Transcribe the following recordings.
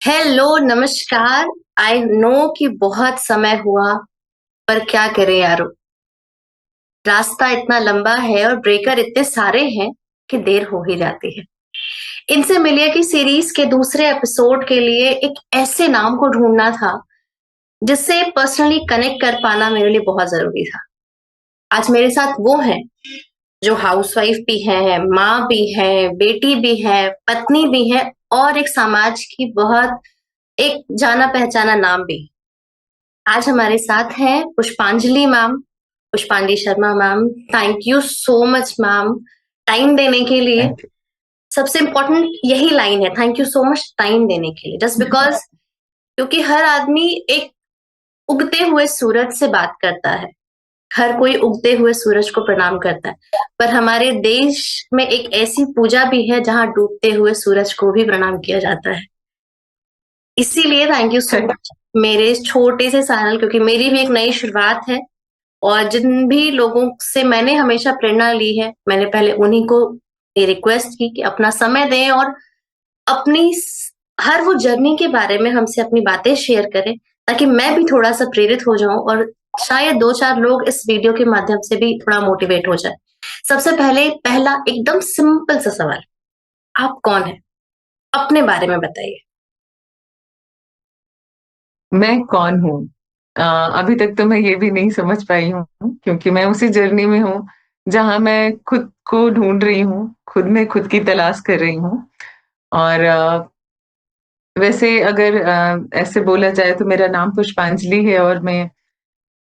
Hello, नमस्कार। I know कि बहुत समय हुआ, पर क्या करें यारो। रास्ता इतना लंबा है और ब्रेकर इतने सारे हैं कि देर हो ही जाती है। इनसे मिलिए कि सीरीज के दूसरे एपिसोड के लिए एक ऐसे नाम को ढूंढना था जिससे पर्सनली कनेक्ट कर पाना मेरे लिए बहुत जरूरी था। आज मेरे साथ वो हैं जो हाउसवाइफ भी है, माँ भी है, बेटी भी है, पत्नी भी है और एक समाज की बहुत एक जाना पहचाना नाम भी। आज हमारे साथ हैं पुष्पांजलि मैम, पुष्पांजलि Sharma ma'am. Thank you so much ma'am, time देने के लिए। थैंक सबसे इम्पोर्टेंट यही लाइन है, thank you so much time देने के लिए, जस्ट यू। बिकॉज क्योंकि हर आदमी एक उगते हुए सूरज से बात करता है। हर कोई उगते हुए सूरज को प्रणाम करता है, पर हमारे देश में एक ऐसी पूजा भी है जहां डूबते हुए सूरज को भी प्रणाम किया जाता है। इसीलिए thank you so such. Much मेरे इस छोटे से चैनल, क्योंकि मेरी भी एक नई शुरुआत है। और जिन भी लोगों से मैंने हमेशा प्रेरणा ली है, मैंने पहले उन्हीं को ये रिक्वेस्ट की कि अपना समय दें और अपनी हर वो जर्नी के बारे में हमसे अपनी बातें शेयर करें, ताकि मैं भी थोड़ा सा प्रेरित हो जाऊं और शायद दो चार लोग इस वीडियो के माध्यम से भी थोड़ा मोटिवेट हो जाए। सबसे पहले पहला एकदम सिंपल सा सवाल, आप कौन है? अपने बारे में बताइए। मैं कौन हूँ? अभी तक तो मैं ये भी नहीं समझ पाई हूँ, क्योंकि मैं उसी जर्नी में हूँ जहाँ मैं खुद को ढूंढ रही हूँ, खुद में खुद की तलाश कर रही हूँ। और वैसे अगर ऐसे बोला जाए तो मेरा नाम पुष्पांजलि है और मैं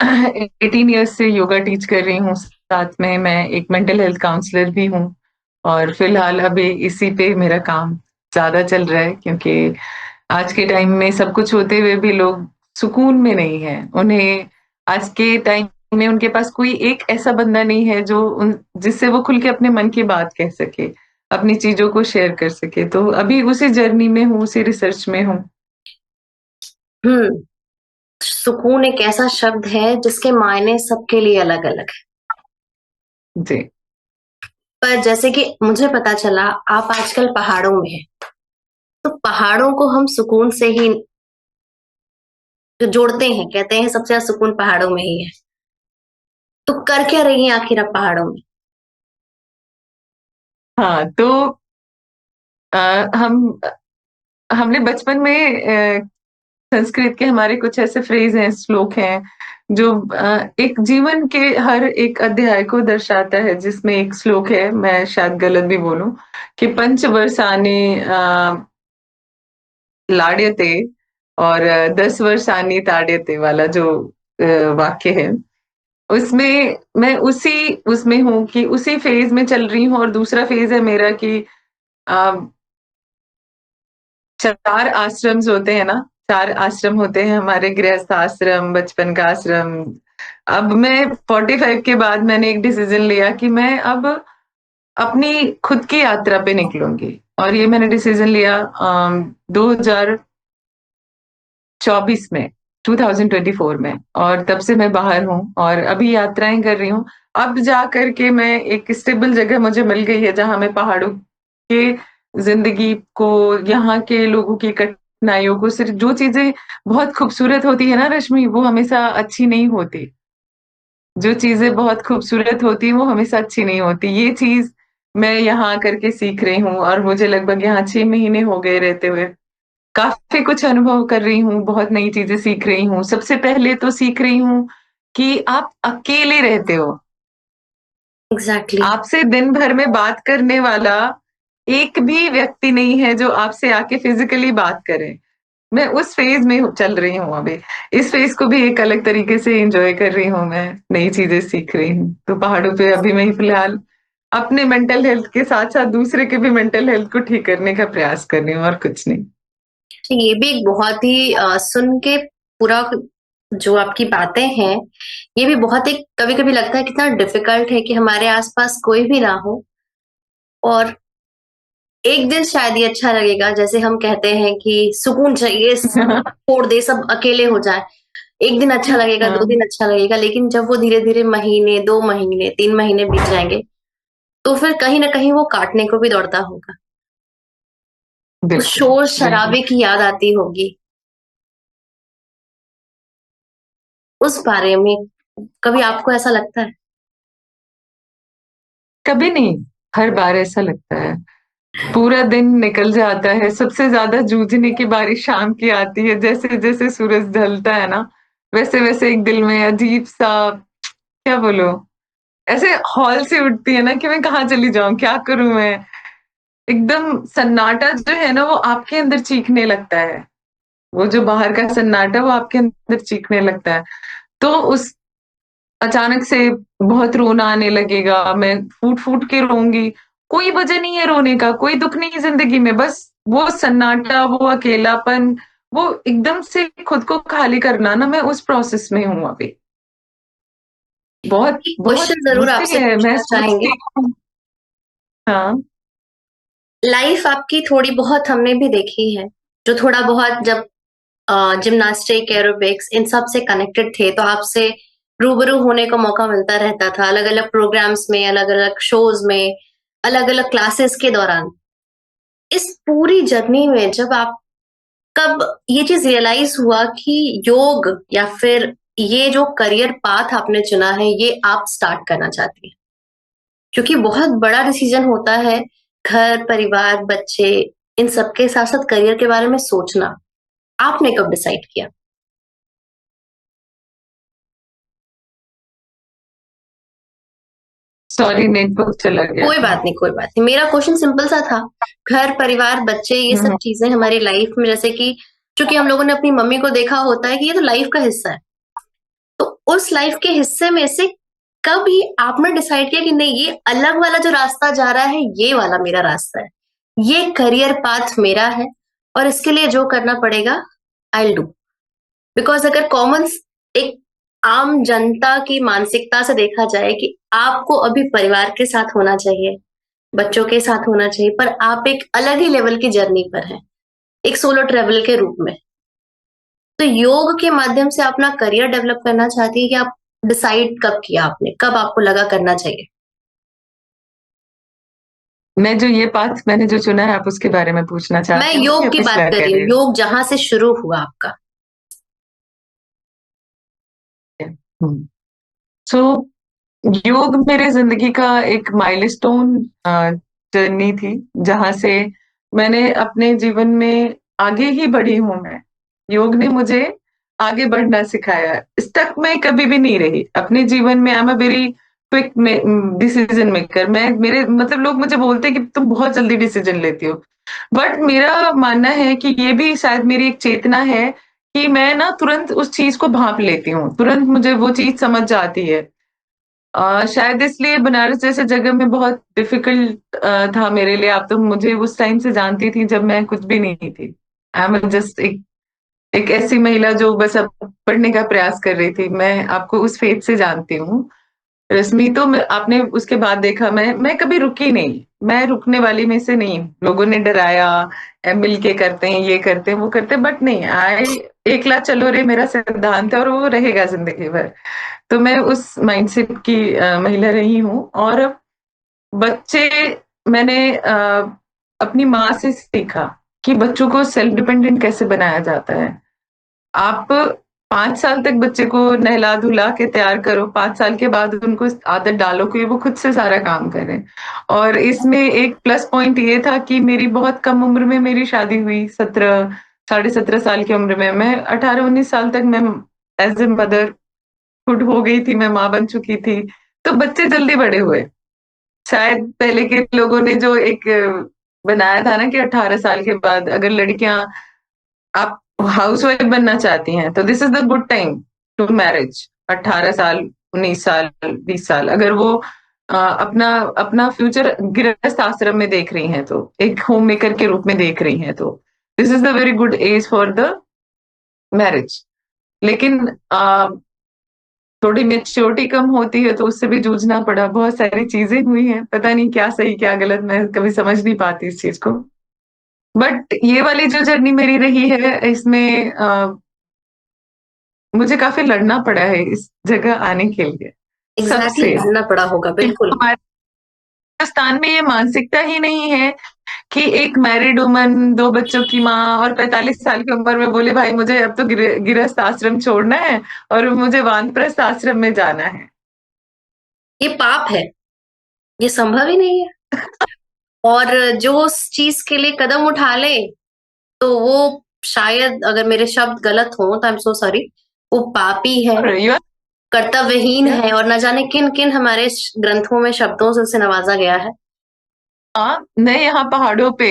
18 इयर्स से योगा टीच कर रही हूँ। साथ में मैं एक मेंटल हेल्थ काउंसलर भी हूँ। और फिलहाल अभी इसी पे मेरा काम ज्यादा चल रहा है, क्योंकि आज के टाइम में सब कुछ होते हुए भी लोग सुकून में नहीं है। उन्हें आज के टाइम में उनके पास कोई एक ऐसा बंदा नहीं है जो उन जिससे वो खुल के अपने मन की बात कह सके, अपनी चीजों को शेयर कर सके। तो अभी उसी जर्नी में हूँ, उसी रिसर्च में हूँ। हम्म। सुकून एक ऐसा शब्द है जिसके मायने सबके लिए अलग अलग है। जी। पर जैसे कि मुझे पता चला आप आजकल पहाड़ों में हैं, तो पहाड़ों को हम सुकून से ही जो जोड़ते हैं, कहते हैं सबसे ज्यादा सुकून पहाड़ों में ही है। तो कर क्या रही हैं आखिर आप पहाड़ों में? हाँ, तो अ, हम हमने बचपन में संस्कृत के हमारे कुछ ऐसे फ्रेज हैं, श्लोक हैं, जो एक जीवन के हर एक अध्याय को दर्शाता है। जिसमें एक श्लोक है, मैं शायद गलत भी बोलूं, कि पंचवर्षाणि लाड्यते और 10 वर्षाणि ताड्यते वाला जो अ, वाक्य है। उसमें मैं उसी उसमें हूँ कि उसी फेज में चल रही हूँ। और दूसरा फेज है मेरा कि अ, 4 आश्रम्स होते हैं ना, 4 आश्रम होते हैं हमारे, गृहस्थ आश्रम, बचपन का आश्रम। अब मैं 45 के बाद मैंने एक डिसीजन लिया कि मैं अब अपनी खुद की यात्रा पे निकलूंगी। और ये मैंने डिसीजन लिया 2024 में, 2024 में। और तब से मैं बाहर हूँ और अभी यात्राएं कर रही हूँ। अब जा करके मैं एक स्टेबल जगह मुझे मिल गई है, जहाँ मैं पहाड़ों के जिंदगी को, यहाँ के लोगों की कठिनाइयों को, सिर्फ जो चीजें बहुत खूबसूरत होती है ना रश्मि, वो हमेशा अच्छी नहीं होती। जो चीजें बहुत खूबसूरत होती हैं वो हमेशा अच्छी नहीं होती। ये चीज मैं यहाँ आकर के सीख रही हूँ, और मुझे लगभग यहाँ 6 महीने हो गए रहते हुए। काफी कुछ अनुभव कर रही हूँ, बहुत नई चीजें सीख रही हूँ। सबसे पहले तो सीख रही हूँ कि आप अकेले रहते हो। Exactly exactly. आपसे दिन भर में बात करने वाला एक भी व्यक्ति नहीं है जो आपसे आके फिजिकली बात करे। मैं उस फेज में चल रही हूँ अभी। इस फेज को भी एक अलग तरीके से एंजॉय कर रही हूँ, मैं नई चीजें सीख रही हूँ। तो पहाड़ों पे अभी मैं फिलहाल अपने मेंटल हेल्थ के साथ साथ दूसरे के भी मेंटल हेल्थ को ठीक करने का प्रयास कर रही हूँ, और कुछ नहीं। तो ये भी एक बहुत ही सुन के पूरा जो आपकी बातें हैं, ये भी बहुत एक कभी कभी लगता है कितना डिफिकल्ट है कि हमारे आसपास कोई भी ना हो। और एक दिन शायद ये अच्छा लगेगा, जैसे हम कहते हैं कि सुकून चाहिए, छोड़ दे सब अकेले हो जाए। एक दिन अच्छा लगेगा, दो हाँ। दिन अच्छा लगेगा, लेकिन जब वो धीरे धीरे महीने, 2 महीने, 3 महीने बीत जाएंगे, तो फिर कहीं ना कहीं वो काटने को भी दौड़ता होगा। उस बिल्कुल, शोर बिल्कुल। शराबे की याद आती होगी। उस बारे में कभी आपको ऐसा लगता है? कभी नहीं, हर बार ऐसा लगता है। पूरा दिन निकल जाता है, सबसे ज़्यादा जूझने की बारी शाम की आती है, जैसे-जैसे सूरज ढलता है ना, वैसे-वैसे एक दिल में अजीब-सा, क्या बोलूँ, ऐसे हौल सी उठती है ना कि मैं कहाँ चली जाऊँ, क्या करूँ मैं? एकदम सन्नाटा जो है ना, वो आपके अंदर चीखने लगता है। वो जो बाहर का सन्नाटा, वो आपके अंदर चीखने लगता है। तो उस अचानक से बहुत रोना आने लगेगा, मैं फूट-फूट के रोऊँगी। कोई वजह नहीं है रोने का, कोई दुःख नहीं है ज़िंदगी में, बस वो सन्नाटा, वो अकेलापन, वो एकदम से खुद को खाली करना ना, मैं उस प्रोसेस में हूँ अभी। बहुत, एक बहुत क्वेश्चन ज़रूर मुश्किल आपसे है, मैं पूछना चाहेंगे। सोचती हूँ। हाँ, लाइफ आपकी थोड़ी बहुत हमने भी देखी है, जो थोड़ा बहुत जब जिम्नास्टिक, एरोबिक्स इन सब से कनेक्टेड थे, तो आपसे रूबरू होने का मौका मिलता रहता था, अलग-अलग प्रोग्राम्स में, अलग-अलग शोज़ में, अलग-अलग क्लासेस के दौरान। इस पूरी जर्नी में जब आप कब ये चीज़ रियलाइज़ हुआ कि योग या फिर ये जो करियर पाथ आपने चुना है, ये आप स्टार्ट करना चाहती हैं? क्योंकि बहुत बड़ा डिसीज़न होता है, घर, परिवार, बच्चे इन सबके साथ-साथ करियर के बारे में सोचना। आपने कब डिसाइड किया? सॉरी नेटवर्क चला गया कोई था। बात नहीं, कोई बात नहीं। मेरा क्वेश्चन सिंपल सा था, घर, परिवार, बच्चे ये हुँ, सब हुँ। चीज़ें हमारी लाइफ में जैसे कि चूँकि हम लोगों ने अपनी मम्मी को देखा होता है कि ये तो लाइफ का हिस्सा है। तो उस लाइफ के हिस्से में से कब ये आपने डिसाइड किया कि नहीं ये अलग वाला जो रास्ता जा रहा है, ये वाला मेरा रास्ता है। ये करियर पाथ मेरा है और इसके लिए जो करना पड़ेगा आई विल डू। बिकॉज़ अगर कॉमन एक आम जनता की मानसिकता से देखा जाए कि आपको अभी परिवार के साथ होना चाहिए, बच्चों के साथ होना चाहिए, पर आप एक अलग ही लेवल की जर्नी पर हैं, एक सोलो ट्रैवल के रूप में। तो योग के माध्यम से अपना करियर डेवलप करना चाहती है कि आप डिसाइड कब किया आपने? कब आपको लगा करना चाहिए? मैं जो ये पाथ मैंने जो चुना है, आप उसके बारे में पूछना मैं चाहते हो या योग की बात पिछला कर रही हूँ, करियर? योग जहाँ से शुरू हुआ आपका। हुँ। सो योग मेरे ज़िंदगी का एक माइलस्टोन जर्नी थी, जहाँ से मैंने अपने जीवन में आगे ही बढ़ी हूँ मैं। योग ने मुझे आगे बढ़ना सिखाया। स्टक मैं कभी भी नहीं रही। अपने जीवन में I am a very quick decision maker. मैं मेरे मतलब लोग मुझे बोलते हैं कि तुम बहुत जल्दी डिसीज़न लेती हो। बट मेरा मानना है कि ये भी शायद मेरी एक चेतना है कि मैं ना तुरंत उस चीज़ को भाँप लेती हूँ। तुरंत मुझे वो चीज़ समझ जाती है। शायद इसलिए बनारस जैसे जगह में बहुत डिफ़िकल्ट था मेरे लिए। आप तो मुझे उस टाइम से जानती थी जब मैं कुछ भी नहीं थी। आई एम जस्ट एक एक ऐसी महिला जो बस अब पढ़ने का प्रयास कर रही थी। मैं आपको उस फ़ेज़ से जानती हूँ। रश्मि तो मैं आपने उसके बाद देखा मैं कभी रुकी नहीं। मैं रुकने वाली में से नहीं हूँ। लोगों ने डराया, मिल के करते हैं, ये करते हैं, वो करते हैं बट नहीं आई एकला चलो रे मेरा सिद्धांत है और वो रहेगा ज़िंदगी भर। तो मैं उस माइंडसेट की महिला रही हूँ और बच्चे मैंने अपनी माँ से सीखा कि बच्चों को सेल्फ डिपेंडेंट कैसे बनाया जाता है। आप 5 साल तक बच्चे को नहला-धुला के तैयार करो, 5 साल के बाद उनको इस आदत डालो कि वो खुद से सारा काम करें। और इसमें एक प्लस पॉइंट ये था कि मेरी बहुत कम उम्र में मेरी शादी हुई, 17 साढ़े 17 साल की उम्र में। मैं 18-19 साल तक मैं एज़ अ मदरहुड हो गई थी, मैं माँ बन चुकी थी, तो बच्चे जल्दी बड़े हुए। शायद पहले के लोगों ने जो एक बनाया था ना कि 18 साल के बाद अगर लड़कियाँ आप हाउसवाइफ बनना चाहती हैं, तो this is the good time to marriage 18 साल, 19 साल, 20 साल अगर वो अपना अपना फ्यूचर गृहस्थ आश्रम में देख रही हैं तो, एक होम मेकर के रूप में देख रही हैं तो, this is the very good age for the marriage. लेकिन थोड़ी मैच्योरिटी कम होती है तो उससे भी जूझना पड़ा, बहुत सारी चीज़ें हुई हैं, पता नहीं क्या सही क्या गलत मैं कभी समझ नहीं पाती इस चीज़ को। बट ये वाली जो जर्नी मेरी रही है इसमें मुझे काफ़ी लड़ना पड़ा है इस जगह आने के लिए, एग्ज़ैक्टली सबसे। लड़ना पड़ा होगा, क्योंकि बिल्कुल। हमारे हिंदुस्तान में ये मानसिकता ही नहीं है कि एक मैरिड वुमन, 2 बच्चों की माँ और 45 साल की उम्र में बोले भाई मुझे अब तो गृहस्थ आश्रम छोड़ना है और मुझे वानप्रस्थ आश्रम में जाना है। ये पाप है, ये संभव ही नहीं है। और जो उस चीज के लिए कदम उठा ले, तो वो शायद, अगर मेरे शब्द गलत हो तो आई एम सो सॉरी, वो पापी है, और यू कर्तव्यहीन है, और न जाने किन किन हमारे ग्रंथों में शब्दों से उसे नवाजा गया है। मैं यहाँ पहाड़ों पे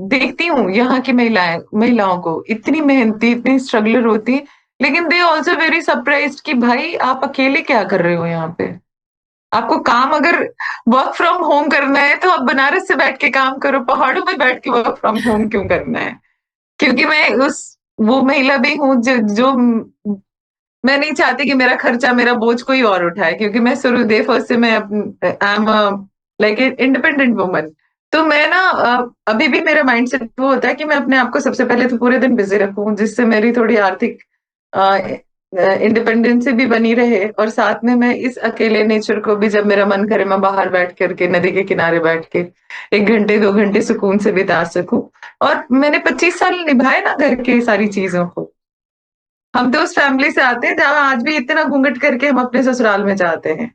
देखती हूँ यहाँ की महिलाओं को, इतनी मेहनती, इतनी स्ट्रगलर होती, लेकिन दे ऑल्सो वेरी सरप्राइज्ड कि भाई आप अकेले क्या कर रहे हो यहाँ पे। आपको काम अगर वर्क फ्रॉम होम करना है तो आप बनारस से बैठ के काम करो, पहाड़ों में बैठ के वर्क फ्रॉम होम क्यों करना है? क्योंकि मैं उस वो महिला भी हूँ जो मैं नहीं चाहती कि मेरा खर्चा, मेरा बोझ कोई और उठाए, क्योंकि मैं शुरू फर्स्ट से मैं I am like independent woman. तो मैं ना अभी भी मेरा माइंडसेट वो होता है कि मैं अपने आप को सबसे पहले तो पूरे दिन बिजी रखूं, जिससे मेरी थोड़ी आर्थिक इंडिपेंडेंस भी बनी रहे, और साथ में मैं इस अकेले नेचर को भी, जब मेरा मन करे, मैं बाहर बैठ करके नदी के किनारे बैठ के 1 घंटे 2 घंटे सुकून से बिता सकूं। और मैंने 25 साल निभाए ना घर की सारी चीजों को। हम तो उस फैमिली से आते हैं जहाँ आज भी इतना घूंघट करके हम अपने ससुराल में जाते हैं।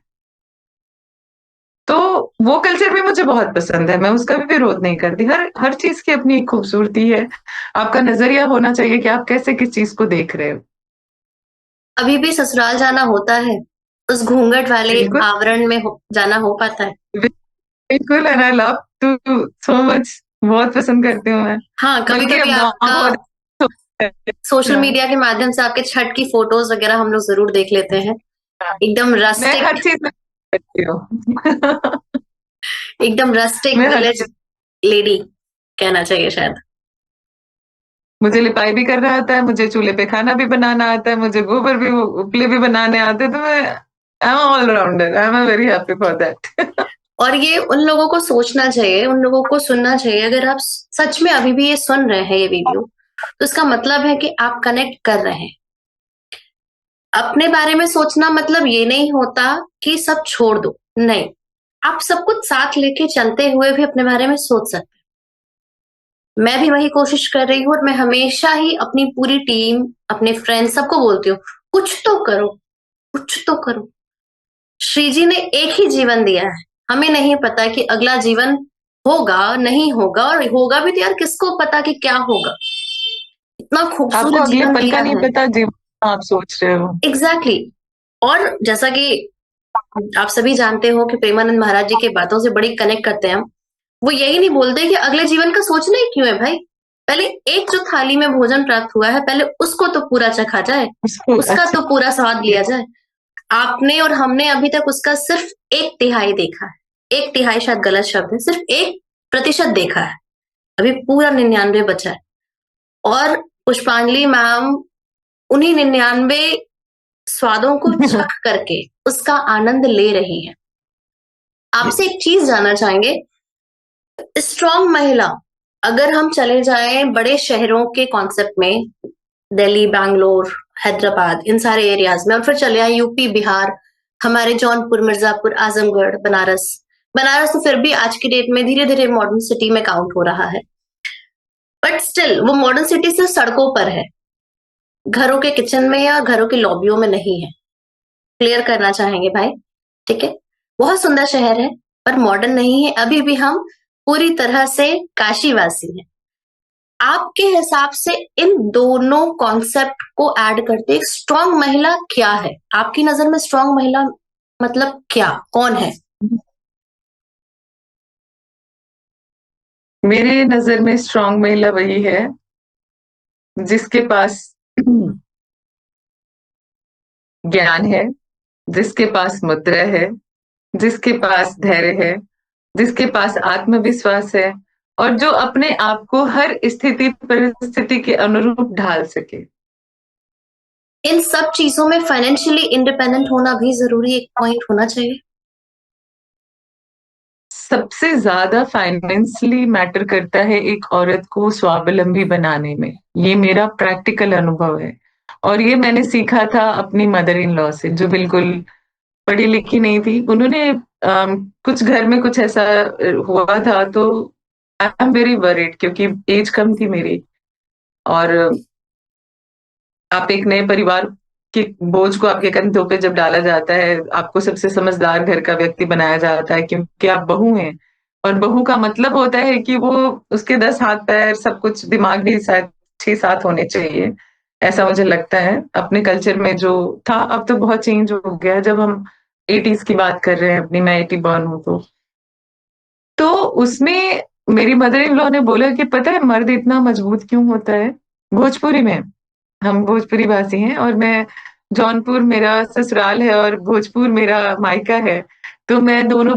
तो वो कल्चर भी मुझे बहुत पसंद है, मैं उसका भी विरोध नहीं करती। हर हर चीज की अपनी एक खूबसूरती है। आपका नजरिया होना चाहिए कि आप कैसे किस चीज को देख रहे हो। अभी भी ससुराल जाना होता है, उस घूंघट वाले बिल्कुल, आवरण में जाना हो पाता है। बिल्कुल, and I love to so much, बहुत पसंद करती हूँ मैं। हाँ, कभी बल्कि कभी अब गाँव आपका बहुत सोशल हाँ, मीडिया के माध्यम से आपके छठ की फोटोज वगैरह हम लोग जरूर देख लेते हैं। हाँ, एकदम मैं हर रस्टिक, चीज में करती हूँ। एकदम रस्टिक मैं हर विलेज चीज लेडी कहना चाहिए शायद। मुझे लिपाई भी करना आता है, मुझे चूल्हे पे खाना भी बनाना आता है, मुझे गोबर भी उपले भी बनाने आते हैं, तो मैं I am all rounder, I am very happy for that. और ये उन लोगों को सोचना चाहिए, उन लोगों को सुनना चाहिए। अगर आप सच में अभी भी ये सुन रहे हैं ये वीडियो, तो इसका मतलब है कि आप कनेक्ट कर रहे हैं। अपने बारे में सोचना मतलब ये नहीं होता कि सब छोड़ दो, नहीं। आप सब कुछ साथ लेके चलते हुए भी अपने बारे में सोच सकते हैं। मैं भी वही कोशिश कर रही हूँ, और मैं हमेशा ही अपनी पूरी टीम, अपने फ्रेंड्स, सबको बोलती हूँ, कुछ तो करो, कुछ तो करो। श्री जी ने एक ही जीवन दिया है, हमें नहीं पता कि अगला जीवन होगा नहीं होगा, और होगा भी तो यार किसको पता कि क्या होगा। इतना आपको खूबसूरत अगले जीवन पल का दिया नहीं है। पता जीवन आप सोच रहे हो। Exactly exactly। और जैसा कि आप सभी जानते हो कि प्रेमानंद महाराज जी के बातों से बड़ी कनेक्ट करते हैं हम। वो यही नहीं बोलते कि अगले जीवन का सोचना ही क्यों है भाई, पहले एक जो थाली में भोजन प्राप्त हुआ है, पहले उसको तो पूरा चखा जाए, उसको उसका अच्छा तो पूरा स्वाद लिया जाए। आपने और हमने अभी तक उसका सिर्फ 1/3 देखा है। 1/3 शायद गलत शब्द है, सिर्फ 1% देखा है। अभी पूरा 99 बचा है। और पुष्पांजलि मैम उन्हीं 99 स्वादों को चख करके उसका आनंद ले रही है। आपसे एक चीज जानना चाहेंगे, स्ट्रॉन्ग महिला, अगर हम चले जाएं बड़े शहरों के कॉन्सेप्ट में, दिल्ली, बैंगलोर, हैदराबाद, इन सारे एरियाज में, और फिर चले आए यूपी, बिहार, हमारे जौनपुर, मिर्जापुर, आजमगढ़, बनारस। बनारस तो फिर भी आज की डेट में धीरे धीरे मॉडर्न सिटी में काउंट हो रहा है, बट स्टिल वो मॉडर्न सिटी से सड़कों पर है, घरों के किचन में या घरों की लॉबियों में नहीं है। क्लियर करना चाहेंगे भाई, ठीक है। बहुत सुंदर शहर है, पर मॉडर्न नहीं है। अभी भी हम पूरी तरह से काशीवासी हैं। आपके हिसाब से इन दोनों कॉन्सेप्ट को ऐड करते एक स्ट्रांग महिला क्या है? आपकी नजर में स्ट्रांग महिला मतलब क्या, कौन है? मेरे नजर में स्ट्रांग महिला वही है जिसके पास ज्ञान है, जिसके पास मुद्रा है, जिसके पास धैर्य है, जिसके पास आत्मविश्वास है, और जो अपने आप को हर स्थिति परिस्थिति के अनुरूप ढाल सके। इन सब चीजों में फाइनेंशियली इंडिपेंडेंट होना भी जरूरी एक पॉइंट होना चाहिए। सबसे ज्यादा फाइनेंशियली मैटर करता है एक औरत को स्वावलंबी बनाने में। ये मेरा प्रैक्टिकल अनुभव है, और ये मैंने सीखा था अपनी मदर इन लॉ से, जो बिल्कुल पढ़ी लिखी नहीं थी। उन्होंने कुछ घर में कुछ ऐसा हुआ था, तो आई एम वेरी वरीड, क्योंकि एज कम थी मेरी। और आप एक नए परिवार के बोझ को आपके कंधों पे जब डाला जाता है, आपको सबसे समझदार घर का व्यक्ति बनाया जाता है क्योंकि आप बहू हैं। और बहू का मतलब होता है कि वो, उसके 10 हाथ पैर सब कुछ, दिमाग भी शायद 6-7 होने चाहिए। ऐसा मुझे लगता है अपने कल्चर में जो था। अब तो बहुत चेंज हो गया है, जब हम 80s की बात कर रहे हैं अपनी, मैं 80 बॉर्न हूँ तो उसमें मेरी मदर इन लॉ ने बोला कि पता है मर्द इतना मजबूत क्यों होता है। भोजपुरी में, हम भोजपुरी भाषी हैं, और मैं, जौनपुर मेरा ससुराल है और भोजपुर मेरा मायका है। तो मैं दोनों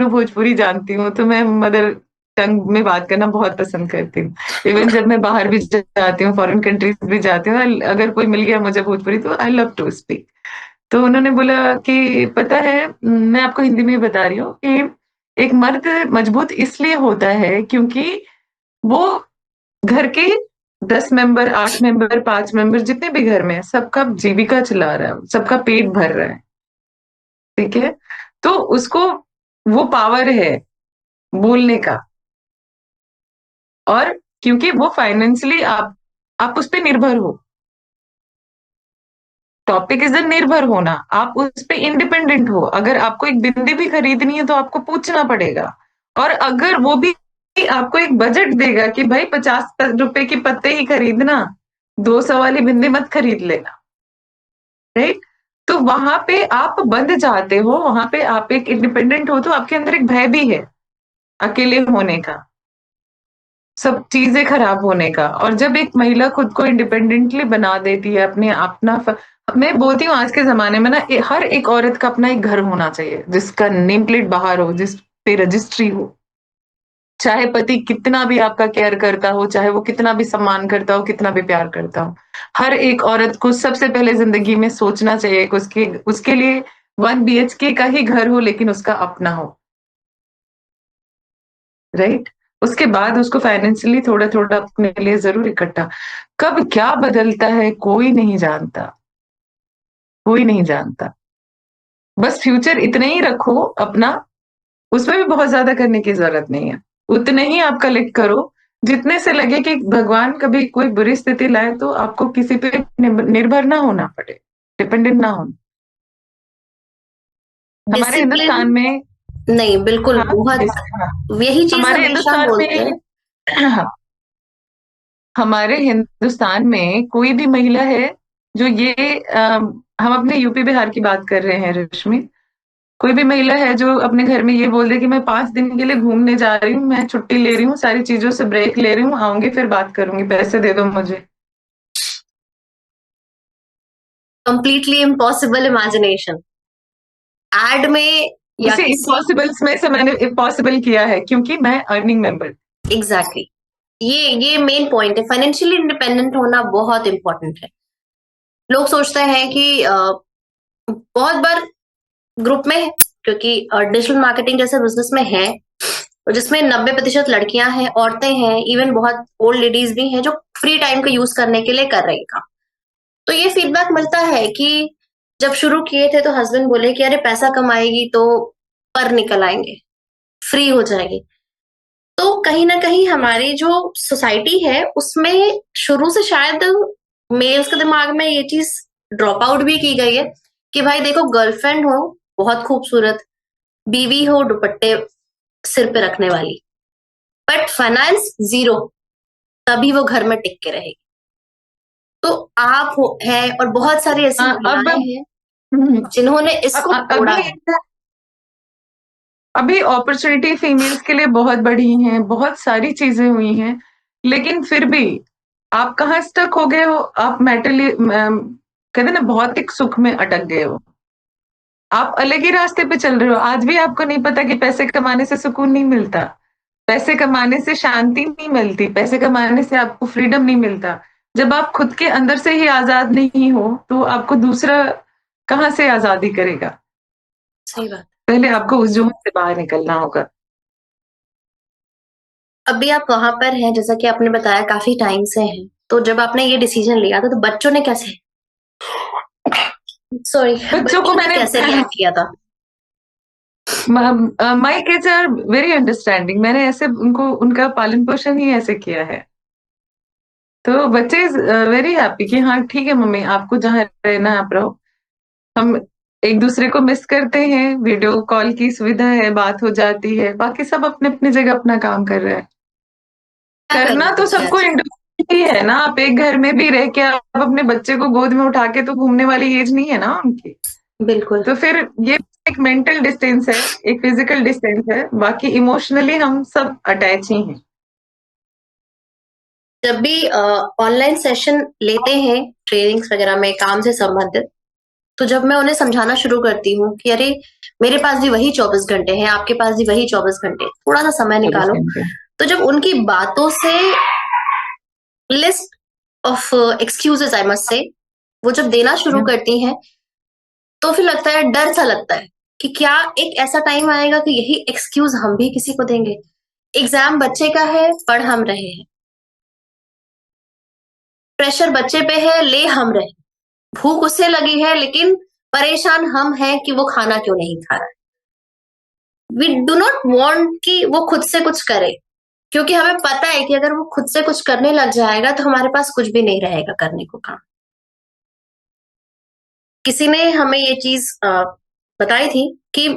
भोजपुरी जानती हूँ, तो मैं मदर टंग में बात करना बहुत पसंद करती हूँ। इवन जब मैं बाहर भी जाती हूँ, फॉरेन कंट्रीज भी जाती हूँ, अगर कोई मिल गया मुझे भोजपुरी, तो आई लव टू स्पीक। तो उन्होंने बोला कि पता है, मैं आपको हिंदी में बता रही हूँ कि एक मर्द मजबूत इसलिए होता है क्योंकि वो घर के 10 मेंबर, 8 मेंबर, 5 मेंबर, जितने भी घर में है, सबका जीविका चला रहा है, सबका पेट भर रहा है। ठीक है। तो उसको वो पावर है बोलने का। और क्योंकि वो फाइनेंशियली आप उस पर निर्भर हो। टॉपिक इज निर्भर होना। आप उस पे इंडिपेंडेंट हो। अगर आपको एक बिंदी भी खरीदनी है तो आपको पूछना पड़ेगा। और अगर वो भी आपको एक बजट देगा कि भाई 50 रुपए की पत्ते ही खरीदना, 200 वाली बिंदी मत खरीद लेना, राइट। तो वहां पे आप बंध जाते हो, वहां पे आप एक इंडिपेंडेंट हो, तो आपके अंदर एक भय भी है अकेले होने का, सब चीजें खराब होने का। और जब एक महिला खुद को इंडिपेंडेंटली बना देती है, अपने अपना मैं बोलती हूँ आज के जमाने में ना, हर एक औरत का अपना एक घर होना चाहिए, जिसका नेम प्लेट बाहर हो, जिस पे रजिस्ट्री हो। चाहे पति कितना भी आपका केयर करता हो, चाहे वो कितना भी सम्मान करता हो, कितना भी प्यार करता हो, हर एक औरत को सबसे पहले जिंदगी में सोचना चाहिए कि उसके उसके लिए 1 BHK का ही घर हो, लेकिन उसका अपना हो, राइट। उसके बाद उसको फाइनेंशियली थोड़ा थोड़ा अपने लिए जरूर इकट्ठा। कब क्या बदलता है कोई नहीं जानता, कोई नहीं जानता। बस फ्यूचर इतने ही रखो अपना, उसमें भी बहुत ज्यादा करने की जरूरत नहीं है। उतने ही आप कलेक्ट करो जितने से लगे कि भगवान कभी कोई बुरी स्थिति लाए तो आपको किसी पे निर्भर ना होना पड़े, डिपेंडेंट ना हो। हमारे डिसिप्लिन। हिंदुस्तान में, नहीं, बिल्कुल हाँ, बहुत। हाँ, यही चीज हमारे हमेशा हम हिंदुस्तान बोलते हैं। में हमारे हिंदुस्तान में कोई भी महिला है जो ये, हम अपने यूपी बिहार की बात कर रहे हैं रश्मि। कोई भी महिला है जो अपने घर में ये बोल दे कि मैं 5 दिन के लिए घूमने जा रही हूँ, मैं छुट्टी ले रही हूँ, सारी चीजों से ब्रेक ले रही हूँ, आऊंगी फिर बात करूंगी, पैसे दे दो मुझे। Completely impossible imagination. एड में या उसे किसी। इम्पॉसिबल्स में से मैंने इम्पॉसिबल किया है क्योंकि मैं अर्निंग मेंबर। Exactly exactly. ये मेन पॉइंट है, फाइनेंशियली इंडिपेंडेंट होना बहुत इंपॉर्टेंट है। लोग सोचते हैं कि बहुत बार ग्रुप में, क्योंकि डिजिटल मार्केटिंग जैसे बिजनेस में है जिसमें 90% लड़कियां हैं, औरतें हैं, इवन बहुत ओल्ड लेडीज भी हैं जो फ्री टाइम का यूज करने के लिए कर रही का। तो ये फीडबैक मिलता है कि जब शुरू किए थे तो हस्बैंड बोले कि अरे पैसा कमाएगी तो पर निकल आएंगे, फ्री हो जाएगी। तो कहीं ना कहीं हमारी जो सोसाइटी है उसमें शुरू से शायद मेल्स के दिमाग में ये चीज ड्रॉप आउट भी की गई है कि भाई देखो, गर्लफ्रेंड हो बहुत खूबसूरत, बीवी हो दुपट्टे सिर पे रखने वाली, बट फाइनेंस जीरो, तभी वो घर में टिक के रहेगी। तो आप हो है और बहुत सारी ऐसी अब महिलाएं हैं जिन्होंने इसको तोड़ा अभी है। अभी अपॉर्चुनिटी फीमेल्स के लिए बहुत बढ़ी हैं, बहुत सारी चीजें हुई हैं, लेकिन फिर भी आप कहाँ स्टक हो गए हो? आप मेंटली, कहते हैं ना, भौतिक सुख में अटक गए हो। आप अलग ही रास्ते पे चल रहे हो। आज भी आपको नहीं पता कि पैसे कमाने से सुकून नहीं मिलता, पैसे कमाने से शांति नहीं मिलती, पैसे कमाने से आपको फ्रीडम नहीं मिलता। जब आप खुद के अंदर से ही आजाद नहीं हो तो आपको दूसरा कहाँ से आजादी करेगा? सही बात। पहले आपको उस जोन से बाहर निकलना होगा। अभी आप वहां पर हैं, जैसा कि आपने बताया काफी टाइम से हैं, तो जब आपने ये डिसीजन लिया था तो बच्चों ने कैसे, सॉरी, बच्चों को बच्चों ने मैंने कैसे रिएक्ट किया था? My kids are very understanding. मैंने ऐसे उनको उनका पालन पोषण ही ऐसे किया है। तो बच्चे इज वेरी हैप्पी कि हाँ ठीक है मम्मी, आपको जहाँ रहना है आप रहो। हम एक दूसरे को मिस करते हैं, वीडियो कॉल की सुविधा है, बात हो जाती है, बाकी सब अपने अपनी जगह अपना काम कर रहे हैं। क्या करना करें तो बच्चे सबको आज। इंडिविजुअली है ना। आप एक घर में भी रह के आप अपने बच्चे को गोद में उठा के तो घूमने वाली एज नहीं है ना उनकी। बिल्कुल। तो फिर ये एक मेंटल डिस्टेंस है, एक फिजिकल डिस्टेंस है, बाकी इमोशनली हम सब अटैच ही हैं। जब भी ऑनलाइन सेशन लेते हैं ट्रेनिंग्स वगैरह में काम से संबंधित, तो जब मैं उन्हें समझाना शुरू करती हूँ कि अरे मेरे पास भी वही 24 घंटे हैं, आपके पास भी वही 24 घंटे, थोड़ा सा समय 24 निकालो। घंटे। तो जब उनकी बातों से list of excuses I must say वो जब देना शुरू करती हैं, तो फिर लगता है, डर सा लगता है कि क्या एक ऐसा टाइम आएगा कि यही एक्सक्यूज हम भी किसी को देंगे। एग्जाम बच्चे का है, पढ़ हम रहे हैं, प्रेशर बच्चे पे है, ले हम रहे, भूख उससे लगी है लेकिन परेशान हम हैं कि वो खाना क्यों नहीं खा रहा। वी डू नॉट वांट कि वो खुद से कुछ करे, क्योंकि हमें पता है कि अगर वो खुद से कुछ करने लग जाएगा तो हमारे पास कुछ भी नहीं रहेगा करने को काम। किसी ने हमें ये चीज बताई थी कि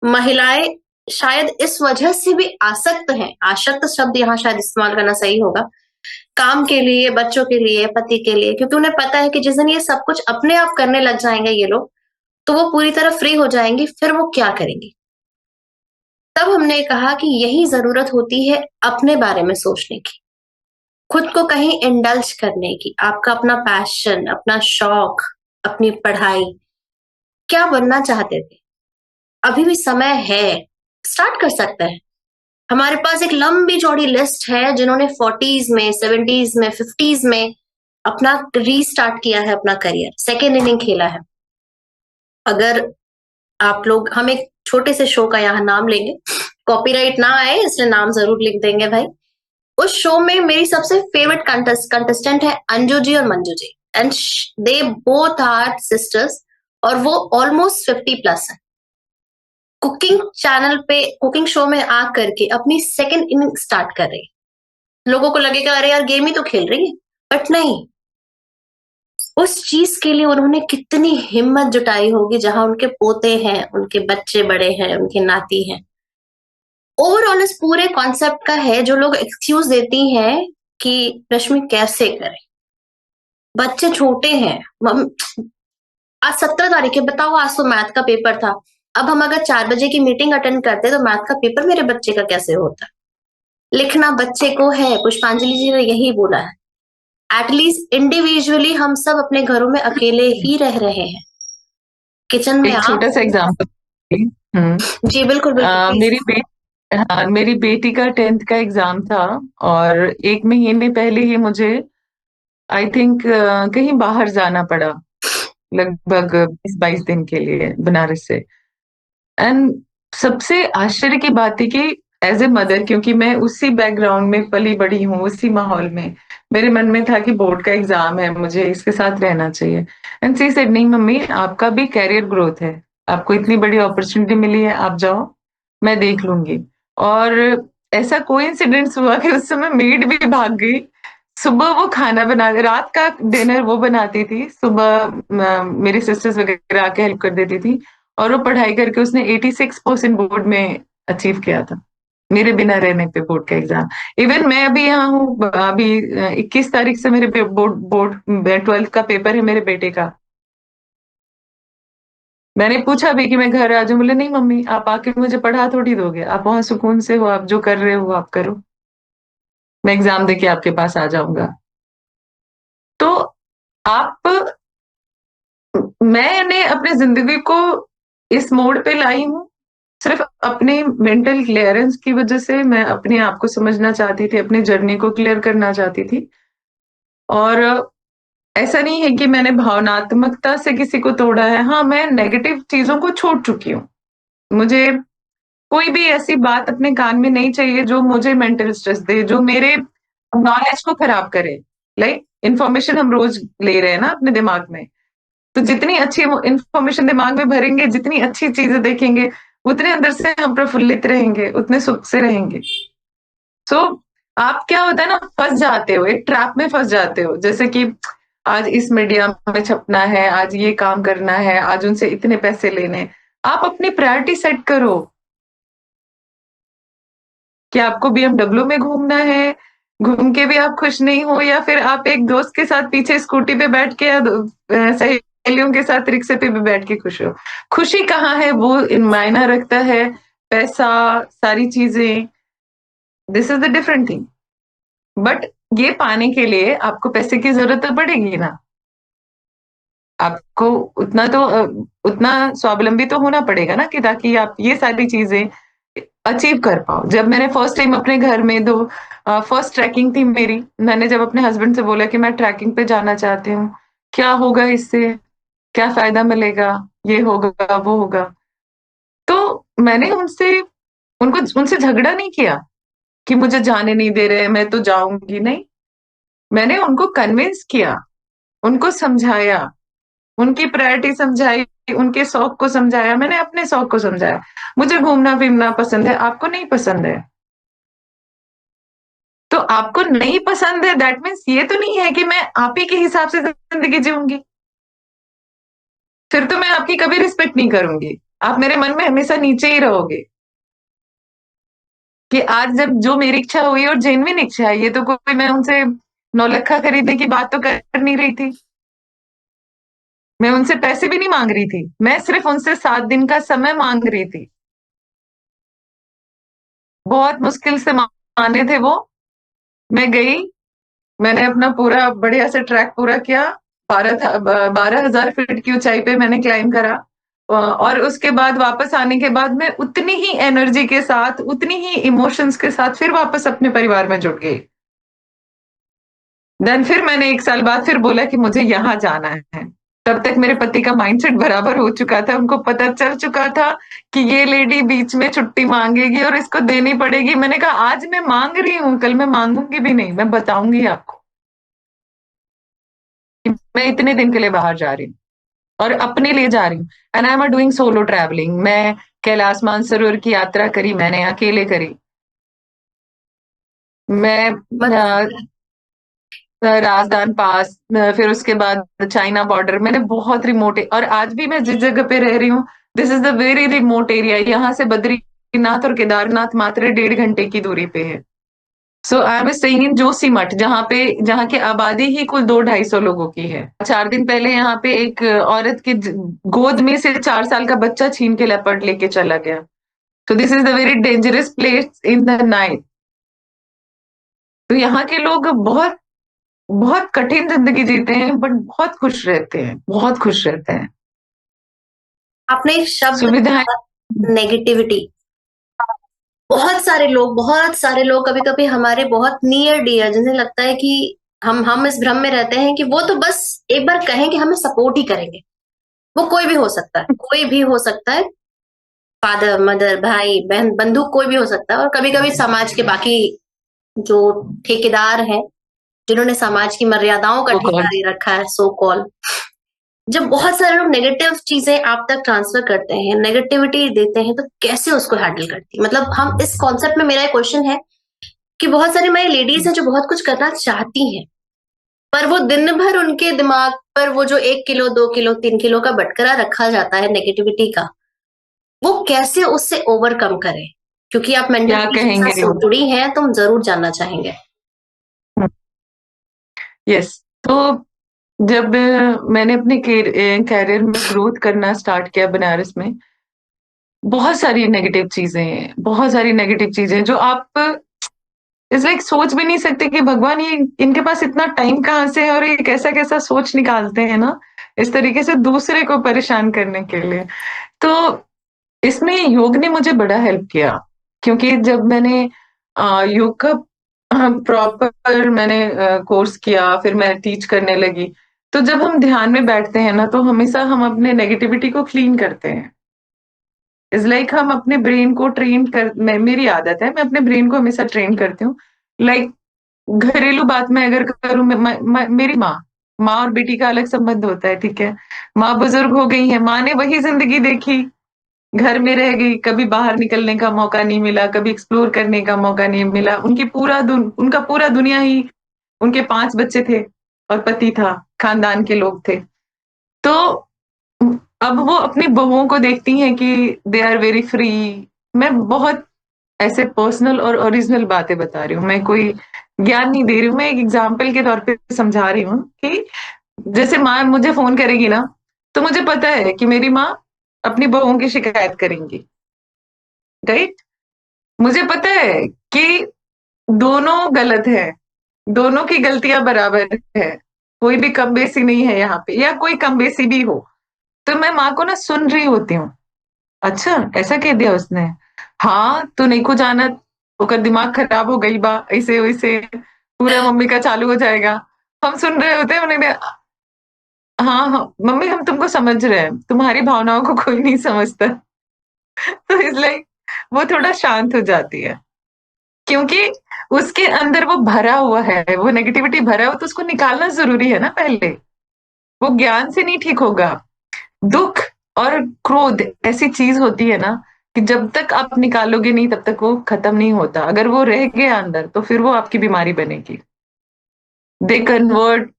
महिलाएं शायद इस वजह से भी आसक्त हैं, आसक्त शब्द यहाँ शायद इस्तेमाल करना सही होगा, काम के लिए, बच्चों के लिए, पति के लिए, क्योंकि उन्हें पता है कि जिस दिन ये सब कुछ अपने आप करने लग जाएंगे ये लोग, तो वो पूरी तरह फ्री हो जाएंगी, फिर वो क्या करेंगी। तब हमने कहा कि यही जरूरत होती है अपने बारे में सोचने की, खुद को कहीं इंडल्ज करने की, आपका अपना पैशन, अपना शौक, अपनी पढ़ाई, क्या बनना चाहते थे, अभी भी समय है, स्टार्ट कर सकते हैं। हमारे पास एक लंबी चौड़ी लिस्ट है जिन्होंने 40s में, 70s में, 50s में अपना रीस्टार्ट किया है, अपना करियर सेकेंड इनिंग खेला है। अगर आप लोग, हम एक छोटे से शो का यहाँ नाम लेंगे, कॉपीराइट ना आए इसलिए नाम जरूर लिख देंगे भाई। उस शो में मेरी सबसे फेवरेट कंटेस्टेंट है अंजू जी और Manju ji, and they both are sisters, और वो ऑलमोस्ट 50+ है। कुकिंग चैनल पे कुकिंग शो में आ करके अपनी सेकेंड इनिंग स्टार्ट कर रही है। लोगों को लगेगा अरे यार गेम ही तो खेल रही है, बट नहीं, उस चीज के लिए उन्होंने कितनी हिम्मत जुटाई होगी, जहां उनके पोते हैं, उनके बच्चे बड़े हैं, उनके नाती हैं। ओवरऑल इस पूरे कॉन्सेप्ट का है, जो लोग एक्सक्यूज देती हैं कि रश्मि कैसे करें, बच्चे छोटे हैं, आज 17 तारीख है, बताओ आज तो मैथ का पेपर था, अब हम अगर 4 बजे की मीटिंग अटेंड करते तो मैथ का पेपर मेरे बच्चे का कैसे होता। लिखना बच्चे को है, पुष्पांजलि जी ने यही बोला है। एटलीस्ट इंडिविजुअली हम सब अपने घरों में अकेले ही रह रहे हैं, किचन में एक आप। छोटा सा एग्जाम्पल। जी बिल्कुल बिल्कुल प्लीज। मेरी बेटी का 10th का एग्जाम था, और एक महीने पहले ही मुझे आई थिंक कहीं बाहर जाना पड़ा, लगभग 20-22 दिन के लिए बनारस से। एंड सबसे आश्चर्य की बात थी कि एज ए मदर, क्योंकि मैं उसी बैकग्राउंड में पली बड़ी हूँ, उसी माहौल में, मेरे मन में था कि बोर्ड का एग्जाम है, मुझे इसके साथ रहना चाहिए। एंड सी सेड नहीं मम्मी, आपका भी कैरियर ग्रोथ है, आपको इतनी बड़ी अपॉर्चुनिटी मिली है, आप जाओ, मैं देख लूंगी। और ऐसा कोइंसिडेंस हुआ कि उस समय मेड भी भाग गई। सुबह वो खाना बना, रात का डिनर वो बनाती थी, सुबह मेरी सिस्टर्स वगैरह आके हेल्प कर देती थी, और वो पढ़ाई करके उसने 86% बोर्ड में अचीव किया था, मेरे बिना रहने पे बोर्ड का एग्जाम। इवन मैं अभी यहाँ हूँ, अभी 21 तारीख से मेरे बोर्ड बोर्ड 12th का पेपर है मेरे बेटे का। मैंने पूछा भी कि मैं घर आ जाऊं, बोले नहीं मम्मी, आप आके मुझे पढ़ा थोड़ी दोगे, आप वहां सुकून से हो, आप जो कर रहे हो आप करो, मैं एग्जाम देके आपके पास आ जाऊंगा। तो आप, मैंने अपनी जिंदगी को इस मोड़ पे लाई हूँ सिर्फ अपने मेंटल क्लियरेंस की वजह से। मैं अपने आप को समझना चाहती थी, अपनी जर्नी को क्लियर करना चाहती थी। और ऐसा नहीं है कि मैंने भावनात्मकता से किसी को तोड़ा है, हाँ मैं नेगेटिव चीजों को छोड़ चुकी हूँ। मुझे कोई भी ऐसी बात अपने कान में नहीं चाहिए जो मुझे मेंटल स्ट्रेस दे, जो मेरे नॉलेज को खराब करे। लाइक इंफॉर्मेशन हम रोज ले रहे हैं ना अपने दिमाग में, तो जितनी अच्छी इंफॉर्मेशन दिमाग में भरेंगे, जितनी अच्छी चीजें देखेंगे, उतने अंदर से हम प्रफुल्लित रहेंगे, उतने सुख से रहेंगे। सो आप क्या होता है ना, फंस जाते हो, एक ट्रैप में फंस जाते हो, जैसे कि आज इस मीडिया में छपना है, आज ये काम करना है, आज उनसे इतने पैसे लेने हैं। आप अपनी प्रायोरिटी सेट करो कि आपको बीएमडब्ल्यू में घूमना है, घूम के भी आप खुश नहीं हो, या फिर आप एक दोस्त के साथ पीछे स्कूटी पे बैठ के या सहेलियों के साथ रिक्शे पे भी बैठ के खुश हो। खुशी कहाँ है वो मायना रखता है, पैसा, सारी चीजें, this is the different thing. But ये पाने के लिए आपको पैसे की जरूरत तो पड़ेगी ना। आपको उतना स्वावलंबी तो होना पड़ेगा ना, कि ताकि आप ये सारी चीजें अचीव कर पाओ। जब मैंने फर्स्ट टाइम अपने घर में फर्स्ट ट्रैकिंग थी मेरी, मैंने जब अपने हस्बैंड से बोला कि मैं ट्रैकिंग पे जाना चाहती हूँ, क्या होगा इससे, क्या फायदा मिलेगा, ये होगा वो होगा, तो मैंने उनसे झगड़ा नहीं किया कि मुझे जाने नहीं दे रहे, मैं तो जाऊंगी नहीं। मैंने उनको कन्विंस किया, उनको समझाया, उनकी प्रायोरिटी समझाई, उनके शौक को समझाया, मैंने अपने शौक को समझाया। मुझे घूमना फिरना पसंद है, आपको नहीं पसंद है, तो आपको नहीं पसंद है दैट मीन्स ये तो नहीं है कि मैं आप ही के हिसाब से जिंदगी जीऊंगी। फिर तो मैं आपकी कभी रिस्पेक्ट नहीं करूंगी, आप मेरे मन में हमेशा नीचे ही रहोगे। कि आज जब जो मेरी इच्छा हुई और जेन्युइन इच्छा है, ये तो कोई मैं उनसे नौलखा खरीदने की बात तो कर नहीं रही थी, मैं उनसे पैसे भी नहीं मांग रही थी, मैं सिर्फ उनसे 7 दिन का समय मांग रही थी। बहुत मुश्किल से माने थे वो। मैं गई, मैंने अपना पूरा बढ़िया से ट्रैक पूरा किया, 12,000 फीट की ऊंचाई पे मैंने क्लाइम करा। और उसके बाद वापस आने के बाद मैं उतनी ही एनर्जी के साथ, उतनी ही इमोशंस के साथ फिर वापस अपने परिवार में जुट गई। देन फिर मैंने 1 साल बाद फिर बोला कि मुझे यहाँ जाना है। तब तक मेरे पति का माइंडसेट बराबर हो चुका था, उनको पता चल चुका था कि ये लेडी बीच में छुट्टी मांगेगी और इसको देनी पड़ेगी। मैंने कहा आज मैं मांग रही हूँ, कल मैं मांगूंगी भी नहीं, मैं बताऊंगी आपको कि मैं इतने दिन के लिए बाहर जा रही हूँ और अपने लिए जा रही हूँ। And I am doing solo travelling. मैं कैलाश मानसरोवर की यात्रा करी, मैंने अकेले करी। मैं मतलब राजस्थान पास, फिर उसके बाद चाइना बॉर्डर, मैंने बहुत रिमोट, और आज भी मैं जिस जगह पे रह रही हूँ, this is the very remote area. यहाँ से बद्रीनाथ और केदारनाथ मात्र 1.5 घंटे की दूरी पे है। So I am staying in Joshimath, जहाँ की आबादी ही कुल 200-250 लोगों की है। 4 दिन पहले यहाँ पे एक औरत की गोद में से 4 साल का बच्चा छीन के लेपर्ड लेके चला गया। तो this is the very dangerous place in the night. तो यहाँ के लोग बहुत बहुत कठिन जिंदगी जीते हैं, बट बहुत खुश रहते हैं, बहुत खुश रहते हैं। आपने एक शब्द सुविधाएं। नेगेटिविटी, बहुत सारे लोग कभी कभी हमारे बहुत नियर डियर, जिन्हें लगता है कि हम इस भ्रम में रहते हैं कि वो तो बस एक बार कहें कि हमें सपोर्ट ही करेंगे। वो कोई भी हो सकता है, कोई भी हो सकता है, फादर मदर भाई बहन बंधु कोई भी हो सकता है। और कभी कभी समाज के बाकी जो ठेकेदार हैं, जिन्होंने समाज की मर्यादाओं का तो ठेका ले रखा है, सो कॉल, जब बहुत सारे लोग नेगेटिव चीजें आप तक ट्रांसफर करते हैं, नेगेटिविटी देते हैं, तो कैसे उसको हैंडल करती है? मतलब हम इस कॉन्सेप्ट में, मेरा एक क्वेश्चन है कि बहुत सारी हमारी लेडीज हैं जो बहुत कुछ करना चाहती हैं, पर वो दिन भर उनके दिमाग पर वो जो 1 किलो 2 किलो 3 किलो का बटकरा रखा जाता है नेगेटिविटी का, वो कैसे उससे ओवरकम करें? क्योंकि आप मेंटल क्या पीस के कहेंगे साथ लोग। जुड़ी हैं, तो हम जरूर जानना चाहेंगे। यस। तो जब मैंने अपने कैरियर में ग्रोथ करना स्टार्ट किया बनारस में, बहुत सारी नेगेटिव चीजें हैं, बहुत सारी नेगेटिव चीजें जो आप इस लाइक सोच भी नहीं सकते कि भगवान ये इनके पास इतना टाइम कहाँ से है, और ये कैसा कैसा सोच निकालते हैं ना, इस तरीके से दूसरे को परेशान करने के लिए। तो इसमें योग ने मुझे बड़ा हेल्प किया, क्योंकि जब मैंने योग का प्रॉपर मैंने कोर्स किया, फिर मैं टीच करने लगी। तो जब हम ध्यान में बैठते हैं ना, तो हमेशा हम अपने नेगेटिविटी को क्लीन करते हैं। इज लाइक हम अपने ब्रेन को मेरी आदत है, मैं अपने ब्रेन को हमेशा ट्रेन करती हूँ। लाइक घरेलू बात मैं अगर करूँ, मेरी माँ, माँ और बेटी का अलग संबंध होता है, ठीक है। माँ बुजुर्ग हो गई है, माँ ने वही जिंदगी देखी, घर में रह गई, कभी बाहर निकलने का मौका नहीं मिला, कभी एक्सप्लोर करने का मौका नहीं मिला। उनका पूरा दुनिया ही, उनके 5 बच्चे थे और पति था, खानदान के लोग थे। तो अब वो अपनी बहुओं को देखती हैं कि दे आर वेरी फ्री। मैं बहुत ऐसे पर्सनल और ओरिजिनल बातें बता रही हूँ, मैं कोई ज्ञान नहीं दे रही हूँ, मैं एक एग्जाम्पल के तौर पे समझा रही हूँ कि जैसे माँ मुझे फ़ोन करेगी ना, तो मुझे पता है कि मेरी माँ अपनी बहुओं की शिकायत करेंगी, राइट? मुझे पता है कि दोनों गलत हैं, दोनों की गलतियाँ बराबर है, कोई भी कम-बेसी नहीं है यहाँ पे, या कोई कम-बेसी भी हो, तो मैं माँ को ना सुन रही होती हूँ। अच्छा, ऐसा कह दिया उसने? हाँ, तू नइको जानत, ओकर दिमाग खराब हो गई बा, ऐसे-वैसे, पूरा मम्मी का चालू हो जाएगा। हम सुन रहे होते हैं, उन्होंने हाँ, हाँ, मम्मी हम तुमको समझ रहे हैं, तुम्हारी भावनाओं को कोई नहीं समझता। तो इसलिए वो थोड़ा शांत हो जाती है, क्योंकि उसके अंदर वो भरा हुआ है, वो नेगेटिविटी भरा है, तो उसको निकालना ज़रूरी है ना पहले। वो ज्ञान से नहीं ठीक होगा। दुःख और क्रोध ऐसी चीज़ होती है ना कि जब तक आप निकालोगे नहीं तब तक वो खत्म नहीं होता। अगर वो रह गया अंदर तो फिर वो आपकी बीमारी बनेगी। They convert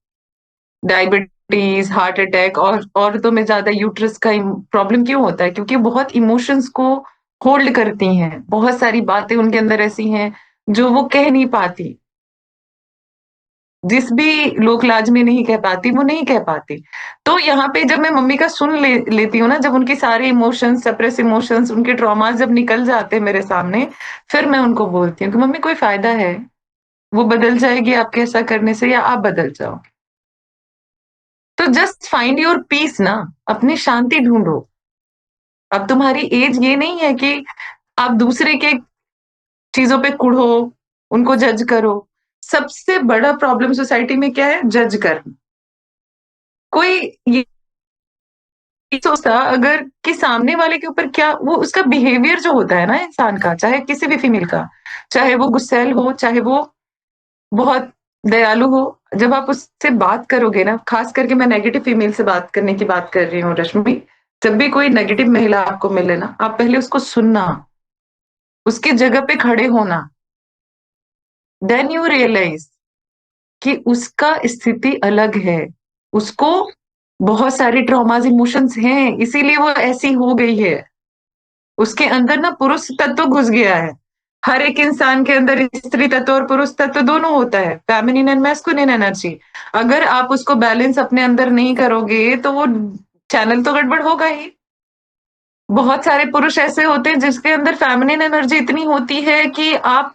diabetes, heart attack, और औरतों में ज़्यादा यूट्रस का प्रॉब्लम क्यों होता है? क्योंकि बहुत इमोशंस को होल्ड करती हैं। बहुत सारी बातें उनके अंदर ऐसी हैं जो वो कह नहीं पाती। जिस भी लोक लाज में नहीं कह पाती, वो नहीं कह पाती। तो यहाँ पे जब मैं मम्मी का सुन लेती हूँ ना, जब उनके सारे इमोशंस, सप्रेस इमोशंस, उनके ट्रॉमास जब निकल जाते हैं मेरे सामने, फिर मैं उनको बोलती हूँ कि मम्मी कोई फ़ायदा है? वो बदल जाएगी आपके ऐसा करने से, या आप बदल जाओ। तो जस्ट फाइंड योर पीस ना, अपनी शांति ढूँढो। अब तुम्हारी एज ये नहीं है कि आप दूसरे के चीज़ों पे कुढ़ो, उनको जज करो। सबसे बड़ा प्रॉब्लम सोसाइटी में क्या है? जज करना। कोई ये नहीं सोचता अगर कि सामने वाले के ऊपर क्या वो उसका बिहेवियर जो होता है ना इंसान का, चाहे किसी भी फीमेल का, चाहे वो गुस्सैल हो, चाहे वो बहुत दयालु हो, जब आप उससे बात करोगे ना, खास करके मैं नेगेटिव फीमेल से बात करने की बात कर रही हूँ रश्मि, जब भी कोई नेगेटिव महिला आपको मिले ना, आप पहले उसको सुनना, उसकी जगह पे खड़े होना, देन यू रियलाइज कि उसका स्थिति अलग है। उसको बहुत सारे ट्रॉमास, इमोशंस हैं, इसीलिए वो ऐसी हो गई है। उसके अंदर ना पुरुष तत्व घुस गया है। हर एक इंसान के अंदर स्त्री तत्व और पुरुष तत्व दोनों होता है, फेमिनिन एंड मैस्कुलिन एनर्जी। अगर आप उसको बैलेंस अपने अंदर नहीं करोगे तो वो चैनल तो गड़बड़ होगा ही। बहुत सारे पुरुष ऐसे होते हैं जिसके अंदर फेमिनिन एनर्जी इतनी होती है कि आप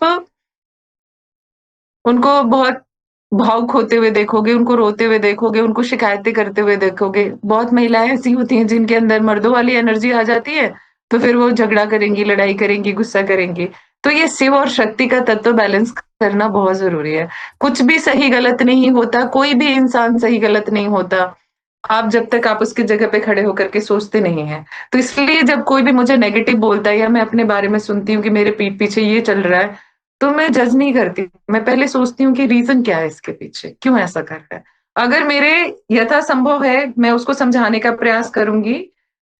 उनको बहुत भावुक होते हुए देखोगे, उनको रोते हुए देखोगे, उनको शिकायतें करते हुए देखोगे। बहुत महिलाएँ ऐसी होती हैं जिनके अंदर मर्दों वाली एनर्जी आ जाती है, तो फिर वो झगड़ा करेंगी, लड़ाई करेंगी, गुस्सा करेंगी। तो ये शिव और शक्ति का तत्व बैलेंस करना बहुत ज़रूरी है। कुछ भी सही-गलत नहीं होता, कोई भी इंसान सही-गलत नहीं होता। जब तक आप उसकी जगह पे खड़े होकर के सोचते नहीं हैं। तो इसलिए जब कोई भी मुझे नेगेटिव बोलता है या मैं अपने बारे में सुनती हूँ कि मेरे पीठ पीछे ये चल रहा है, तो मैं जज नहीं करती। मैं पहले सोचती हूँ कि रीज़न क्या है इसके पीछे? क्यों ऐसा कर रहा है? अगर मेरे यथासंभव है, मैं उसको समझाने का प्रयास करूँगी।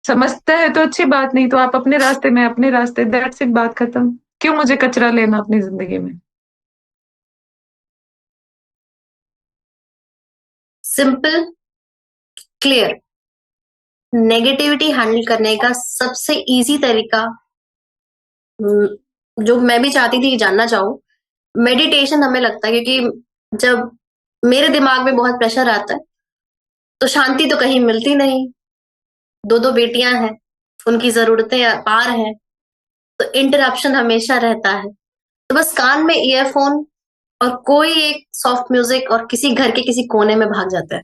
समझता है तो अच्छी बात, नहीं तो आप अपने रास्ते, मैं अपने रास्ते, दैट्स इट, बात खत्म। क्यों मुझे कचरा लेना अपनी ज़िंदगी में? Simple, clear. नेगेटिविटी हैंडल करने का सबसे इजी तरीका, जो मैं भी चाहती थी कि जानना चाहूँ, मेडिटेशन हमें लगता है, क्योंकि जब मेरे दिमाग में बहुत प्रेशर आता है तो शांति तो कहीं मिलती नहीं। दो दो बेटियां हैं, उनकी जरूरतें अपार हैं, तो इंटरप्शन हमेशा रहता है। तो बस कान में ईयरफोन और कोई एक सॉफ्ट म्यूजिक, और किसी घर के किसी कोने में भाग जाता है।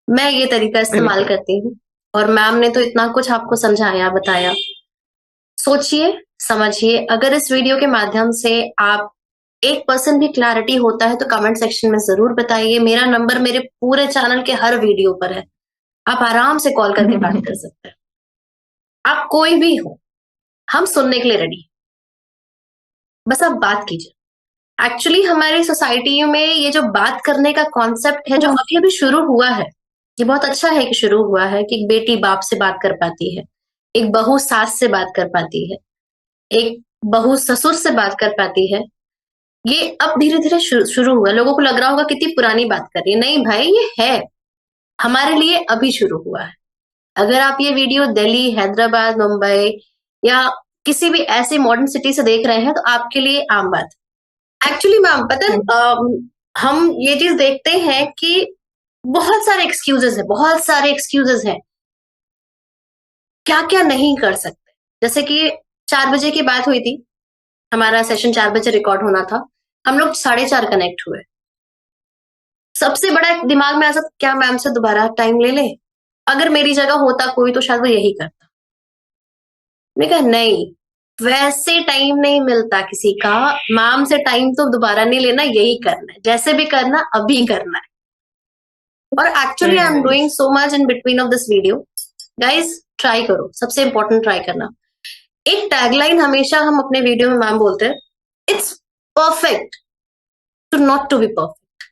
मैं ये तरीका इस्तेमाल बिल्कुल। करती हूँ। और मैम ने तो इतना कुछ आपको समझाया, बताया। सोचिए, समझिए। अगर इस वीडियो के माध्यम से आप 1% भी क्लैरिटी होता है तो कमेंट सेक्शन में जरूर बताइए। मेरा नंबर मेरे पूरे चैनल के हर वीडियो पर है, आप आराम से कॉल करके बात कर सकते हैं। आप कोई भी हो, हम सुनने के लिए रेडी हैं। बस आप बात कीजिए। एक्चुअली हमारी सोसाइटी में ये जो बात करने का कॉन्सेप्ट है, जो अभी अभी शुरू हुआ है, ये बहुत अच्छा है कि शुरू हुआ है कि बेटी बाप से बात कर पाती है। एक बहू सास से बात कर पाती है, एक बहू ससुर से बात कर पाती है। ये अब धीरे धीरे शुरू हुआ। लोगों को लग रहा होगा कितनी पुरानी बात कर रही है, नहीं भाई, ये है हमारे लिए अभी शुरू हुआ है। अगर आप ये वीडियो दिल्ली, हैदराबाद, मुंबई या किसी भी ऐसे मॉडर्न सिटी से देख रहे हैं तो आपके लिए आम बात। एक्चुअली मैम पता है, हम ये चीज देखते हैं कि बहुत सारे एक्सक्यूजेस है, बहुत सारे एक्सक्यूजेस हैं, क्या क्या नहीं कर सकते। जैसे कि 4 बजे की बात हुई थी, हमारा सेशन 4 बजे रिकॉर्ड होना था, हम लोग 4:30 कनेक्ट हुए। सबसे बड़ा एक दिमाग में आ सकता, क्या मैम से दोबारा टाइम ले ले, अगर मेरी जगह होता कोई तो शायद वो यही करता। मैं कहा नहीं, वैसे टाइम नहीं मिलता किसी का, मैम से टाइम तो दोबारा नहीं लेना, यही करना है, जैसे भी करना अभी करना है। और actually I am doing so much in between of this video. Guys try करो, सबसे इंपॉर्टेंट ट्राई करना। एक टैगलाइन हमेशा हम अपने वीडियो में मैम बोलते हैं, it's perfect to not to be perfect.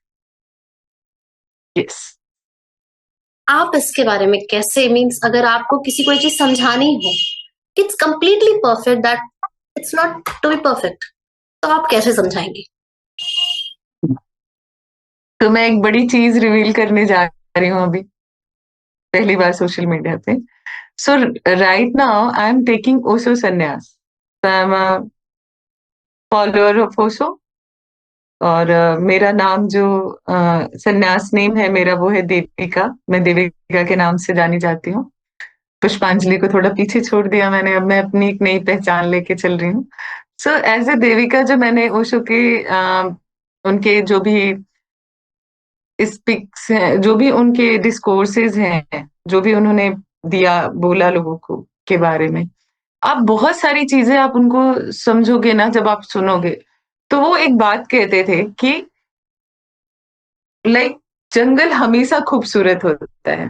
Yes. आप इसके बारे में कैसे, मीन्स अगर आपको किसी को ये चीज समझानी हो, it's completely perfect that it's not to be perfect, तो आप कैसे समझाएंगे? तो मैं एक बड़ी चीज रिवील करने जा रही हूँ अभी, पहली बार सोशल मीडिया पे। So right now I am taking Osho sannyas. I am follower of Osho. और मेरा नाम जो संन्यास नेम है मेरा, वो है देविका। मैं देविका के नाम से जानी जाती हूँ। पुष्पांजलि को थोड़ा पीछे छोड़ दिया मैंने, अब मैं अपनी एक नई पहचान लेके चल रही हूँ। सो एज ए देविका, जो मैंने ओशो के उनके जो भी स्पीक्स हैं, जो भी उनके डिस्कोर्सेज हैं, जो भी उन्होंने दिया बोला लोगों को के बारे में, आप बहुत सारी चीजें आप उनको समझोगे ना जब आप सुनोगे। तो वो एक बात कहते थे कि लाइक जंगल हमेशा खूबसूरत होता है,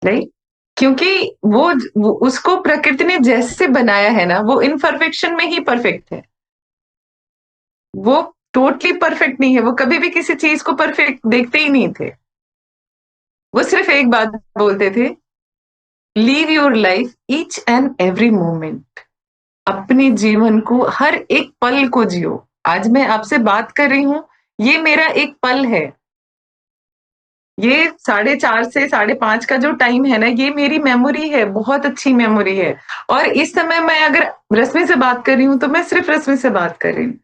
राइट? क्योंकि वो उसको प्रकृति ने जैसे बनाया है ना, वो इनपरफेक्शन में ही परफेक्ट है। वो टोटली परफेक्ट नहीं है, वो कभी भी किसी चीज को परफेक्ट देखते ही नहीं थे। वो सिर्फ एक बात बोलते थे, leave your life each and every moment. अपने जीवन को, हर एक पल को जियो। आज मैं आपसे बात कर रही हूं, ये मेरा एक पल है। ये 4:30 से 5:30 का जो टाइम है ना, ये मेरी मेमोरी है, बहुत अच्छी मेमोरी है। और इस समय मैं अगर रश्मि से बात कर रही हूं तो मैं सिर्फ रश्मि से बात कर रही हूँ।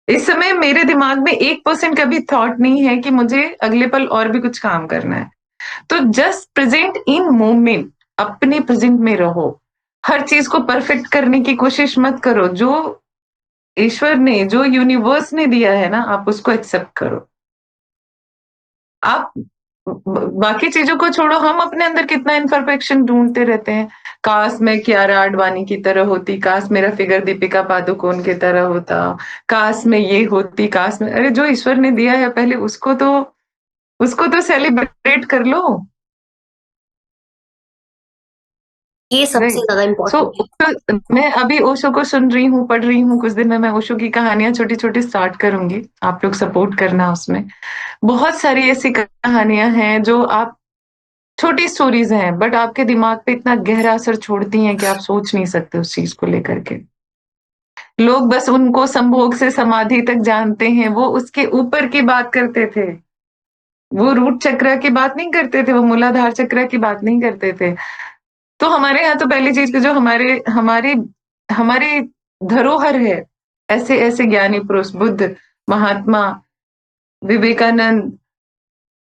इस समय मेरे दिमाग में 1% का भी थॉट नहीं है कि मुझे अगले पल और भी कुछ काम करना है। तो जस्ट प्रेजेंट इन मोमेंट, अपने प्रेजेंट में रहो। हर चीज को परफेक्ट करने की कोशिश मत करो। जो ईश्वर ने, जो यूनिवर्स ने दिया है ना, आप उसको एक्सेप्ट करो। आप बाकी चीजों को छोड़ो, हम अपने अंदर कितना इनपरफेक्शन ढूंढते रहते हैं। काश मैं कियारा आडवाणी की तरह होती, काश मेरा फिगर दीपिका पादुकोण की तरह होता, काश मैं ये होती, काश मैं, अरे जो ईश्वर ने दिया है पहले उसको तो सेलिब्रेट कर लो। ये सबसे राइट। ज्यादा सो इम्पोर्टेंट है। मैं अभी ओशो को सुन रही हूँ, पढ़ रही हूँ। कुछ दिन में मैं ओशो की कहानियां छोटी छोटी स्टार्ट करूंगी, आप लोग सपोर्ट करना उसमें। बहुत सारी ऐसी कहानियां हैं जो आप, छोटी स्टोरीज हैं, बट आपके दिमाग पे इतना गहरा असर छोड़ती हैं कि आप सोच नहीं सकते उस चीज को लेकर के। लोग बस उनको संभोग से समाधि तक जानते हैं, वो उसके ऊपर की बात करते थे। वो रूट चक्र की बात नहीं करते थे, वो मूलाधार चक्र की बात नहीं करते थे। तो हमारे यहाँ तो पहली चीज की जो हमारे हमारी हमारी धरोहर है, ऐसे ऐसे ज्ञानी पुरुष, बुद्ध, महात्मा, विवेकानंद,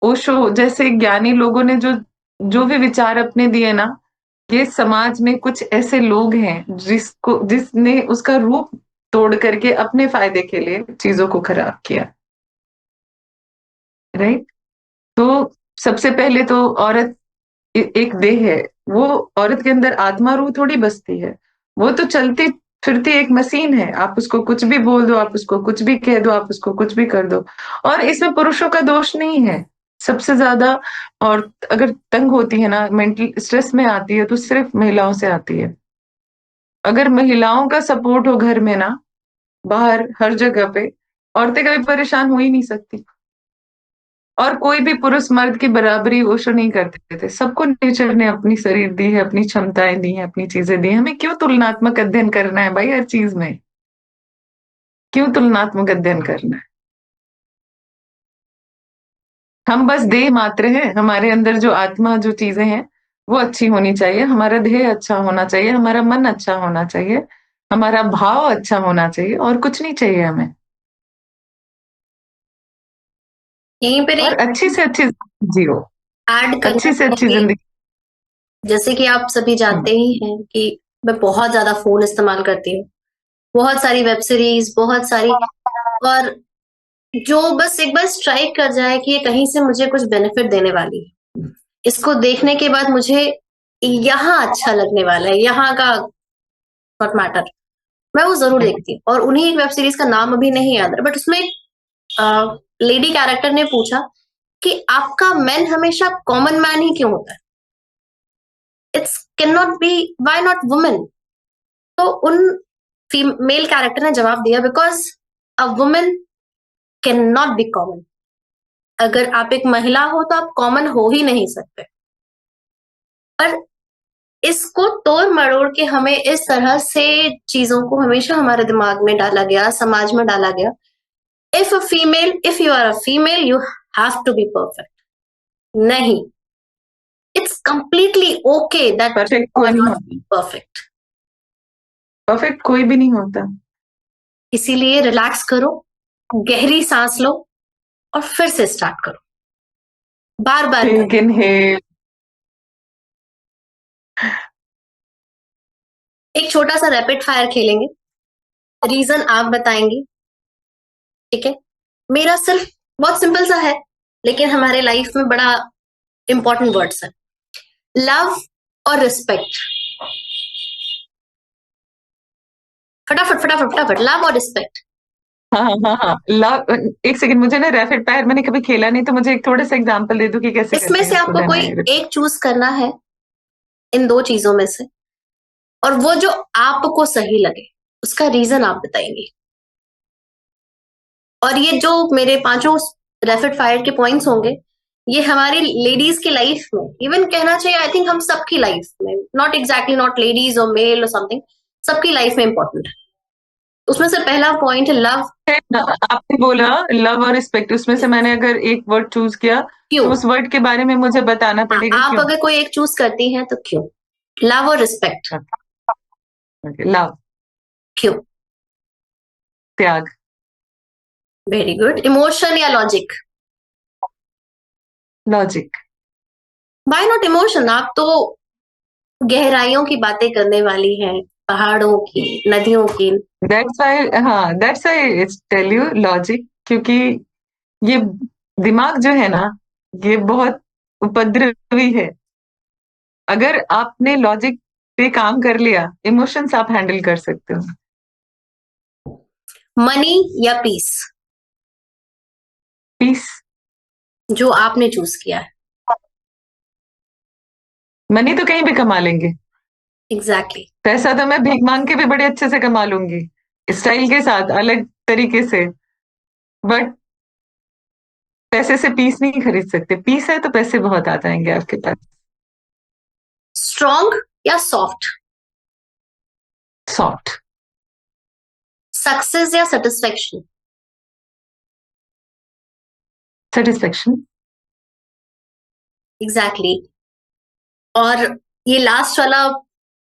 ओशो जैसे ज्ञानी लोगों ने जो जो भी विचार अपने दिए ना, ये समाज में कुछ ऐसे लोग हैं जिसने उसका रूप तोड़ करके अपने फायदे के लिए चीजों को खराब किया। राइट। तो सबसे पहले तो औरत एक देह है। वो औरत के अंदर आत्मा रूह थोड़ी बसती है। वो तो चलती फिरती एक मशीन है। आप उसको कुछ भी बोल दो, आप उसको कुछ भी कह दो, आप उसको कुछ भी कर दो। और इसमें पुरुषों का दोष नहीं है सबसे ज्यादा। और अगर तंग होती है ना, मेंटल स्ट्रेस में आती है, तो सिर्फ महिलाओं से आती है। अगर महिलाओं का सपोर्ट हो घर में ना, बाहर हर जगह पे औरतें कभी परेशान हो ही नहीं सकती। और कोई भी पुरुष मर्द की बराबरी वो शो नहीं करते थे। सबको नेचर ने अपनी शरीर दी है, अपनी क्षमताएं दी हैं, अपनी चीजें दी हैं। हमें क्यों तुलनात्मक अध्ययन करना है भाई हर चीज में? क्यों तुलनात्मक अध्ययन करना है? हम बस देह मात्र हैं। हमारे अंदर जो आत्मा, जो चीजें हैं, वो अच्छी होनी चाहिए। हमारा देह अच्छा होना चाहिए, हमारा मन अच्छा होना चाहिए, हमारा भाव अच्छा होना चाहिए, और कुछ नहीं चाहिए हमें। यहीं पर और एक अच्छी से अच्छी जियो, ऐड करना अच्छी से अच्छी चाहेंगे। जिंदगी। जैसे कि आप सभी जानते हम्म। ही हैं कि मैं बहुत ज्यादा फोन इस्तेमाल करती हूँ, बहुत सारी वेब सीरीज, बहुत सारी, और जो बस एक बार स्ट्राइक कर जाए कि ये कहीं से मुझे कुछ बेनिफिट देने वाली है, इसको देखने के बाद मुझे यहाँ अच्छा लगने वाला है, यहाँ का नॉट मैटर, मैं वो जरूर देखती हूँ। और उन्हीं एक वेब सीरीज का नाम अभी नहीं याद रहा, बट उसमें लेडी कैरेक्टर ने पूछा कि आपका मैन हमेशा कॉमन मैन ही क्यों होता है, it's can not be, why not women? तो उन मेल कैरेक्टर ने जवाब दिया, because a women can not be common. अगर आप एक महिला हो तो आप कॉमन हो ही नहीं सकते। पर इसको तोड़ मरोड़ के हमें इस तरह से चीजों को हमेशा हमारे दिमाग में डाला गया, समाज में डाला गया, if you are a female you have to be perfect. नहीं, it's completely okay that perfect you कोई आर नहीं नॉट होता। परफेक्ट। परफेक्ट कोई भी नहीं होता। इसीलिए रिलैक्स करो, गहरी सांस लो, और फिर से स्टार्ट करो, बार बार टेक करो। इन है। एक छोटा सा रैपिड फायर खेलेंगे, रीजन आप बताएंगे, ठीक है? मेरा सिर्फ बहुत सिंपल सा है, लेकिन हमारे लाइफ में बड़ा इंपॉर्टेंट वर्ड्स है। लव और रिस्पेक्ट। फटाफट फटाफट फटाफट, लव और रिस्पेक्ट। हाँ हाँ हाँ हाँ, लव। एक सेकंड, मुझे ना रैपिड फायर मैंने कभी खेला नहीं, तो मुझे एक थोड़ा सा एग्जांपल दे दो कि कैसे इसमें कैसे से इसको आपको देना कोई है। एक चूज करना है इन दो चीजों में से, और वो जो आपको सही लगे उसका रीजन आप बताएंगे। और ये जो मेरे पांचों रैपिड फायर के पॉइंट्स होंगे, ये हमारी लेडीज की लाइफ में, इवन कहना चाहिए आई थिंक हम सबकी लाइफ में, नॉट एग्जैक्टली नॉट लेडीज और मेल और समथिंग, सबकी लाइफ में इंपॉर्टेंट है। उसमें से पहला पॉइंट है लव। आपने बोला लव और रिस्पेक्ट, उसमें से मैंने अगर एक वर्ड चूज किया क्यों? तो उस वर्ड के बारे में मुझे बताना पड़ेगा आप क्यों। अगर कोई एक चूज करती हैं तो क्यों? लव और रिस्पेक्ट, लव। क्यों? त्याग। Very good. इमोशन या logic? Logic. By not emotion, आप तो गहराइयों की बातें करने वाली हैं, पहाड़ों की, नदियों की। दैट्स व्हाई, हाँ that's why tell you logic, क्योंकि ये दिमाग जो है ना, ये बहुत उपद्रवी है। अगर आपने लॉजिक पे काम कर लिया, इमोशंस आप हैंडल कर सकते हो। मनी या पीस? पीस। जो आपने चूज किया है। मनी तो कहीं भी कमा लेंगे। एग्जैक्टली। पैसा तो मैं भीख मांग के भी बड़े अच्छे से कमा लूंगी, स्टाइल के साथ, अलग तरीके से। बट पैसे से पीस नहीं खरीद सकते। पीस है तो पैसे बहुत आ जाएंगे आपके पास। स्ट्रॉन्ग या सॉफ्ट? सॉफ्ट। सक्सेस या सेटिस्फेक्शन? सेटिस्फेक्शन। एग्जैक्टली। और ये लास्ट वाला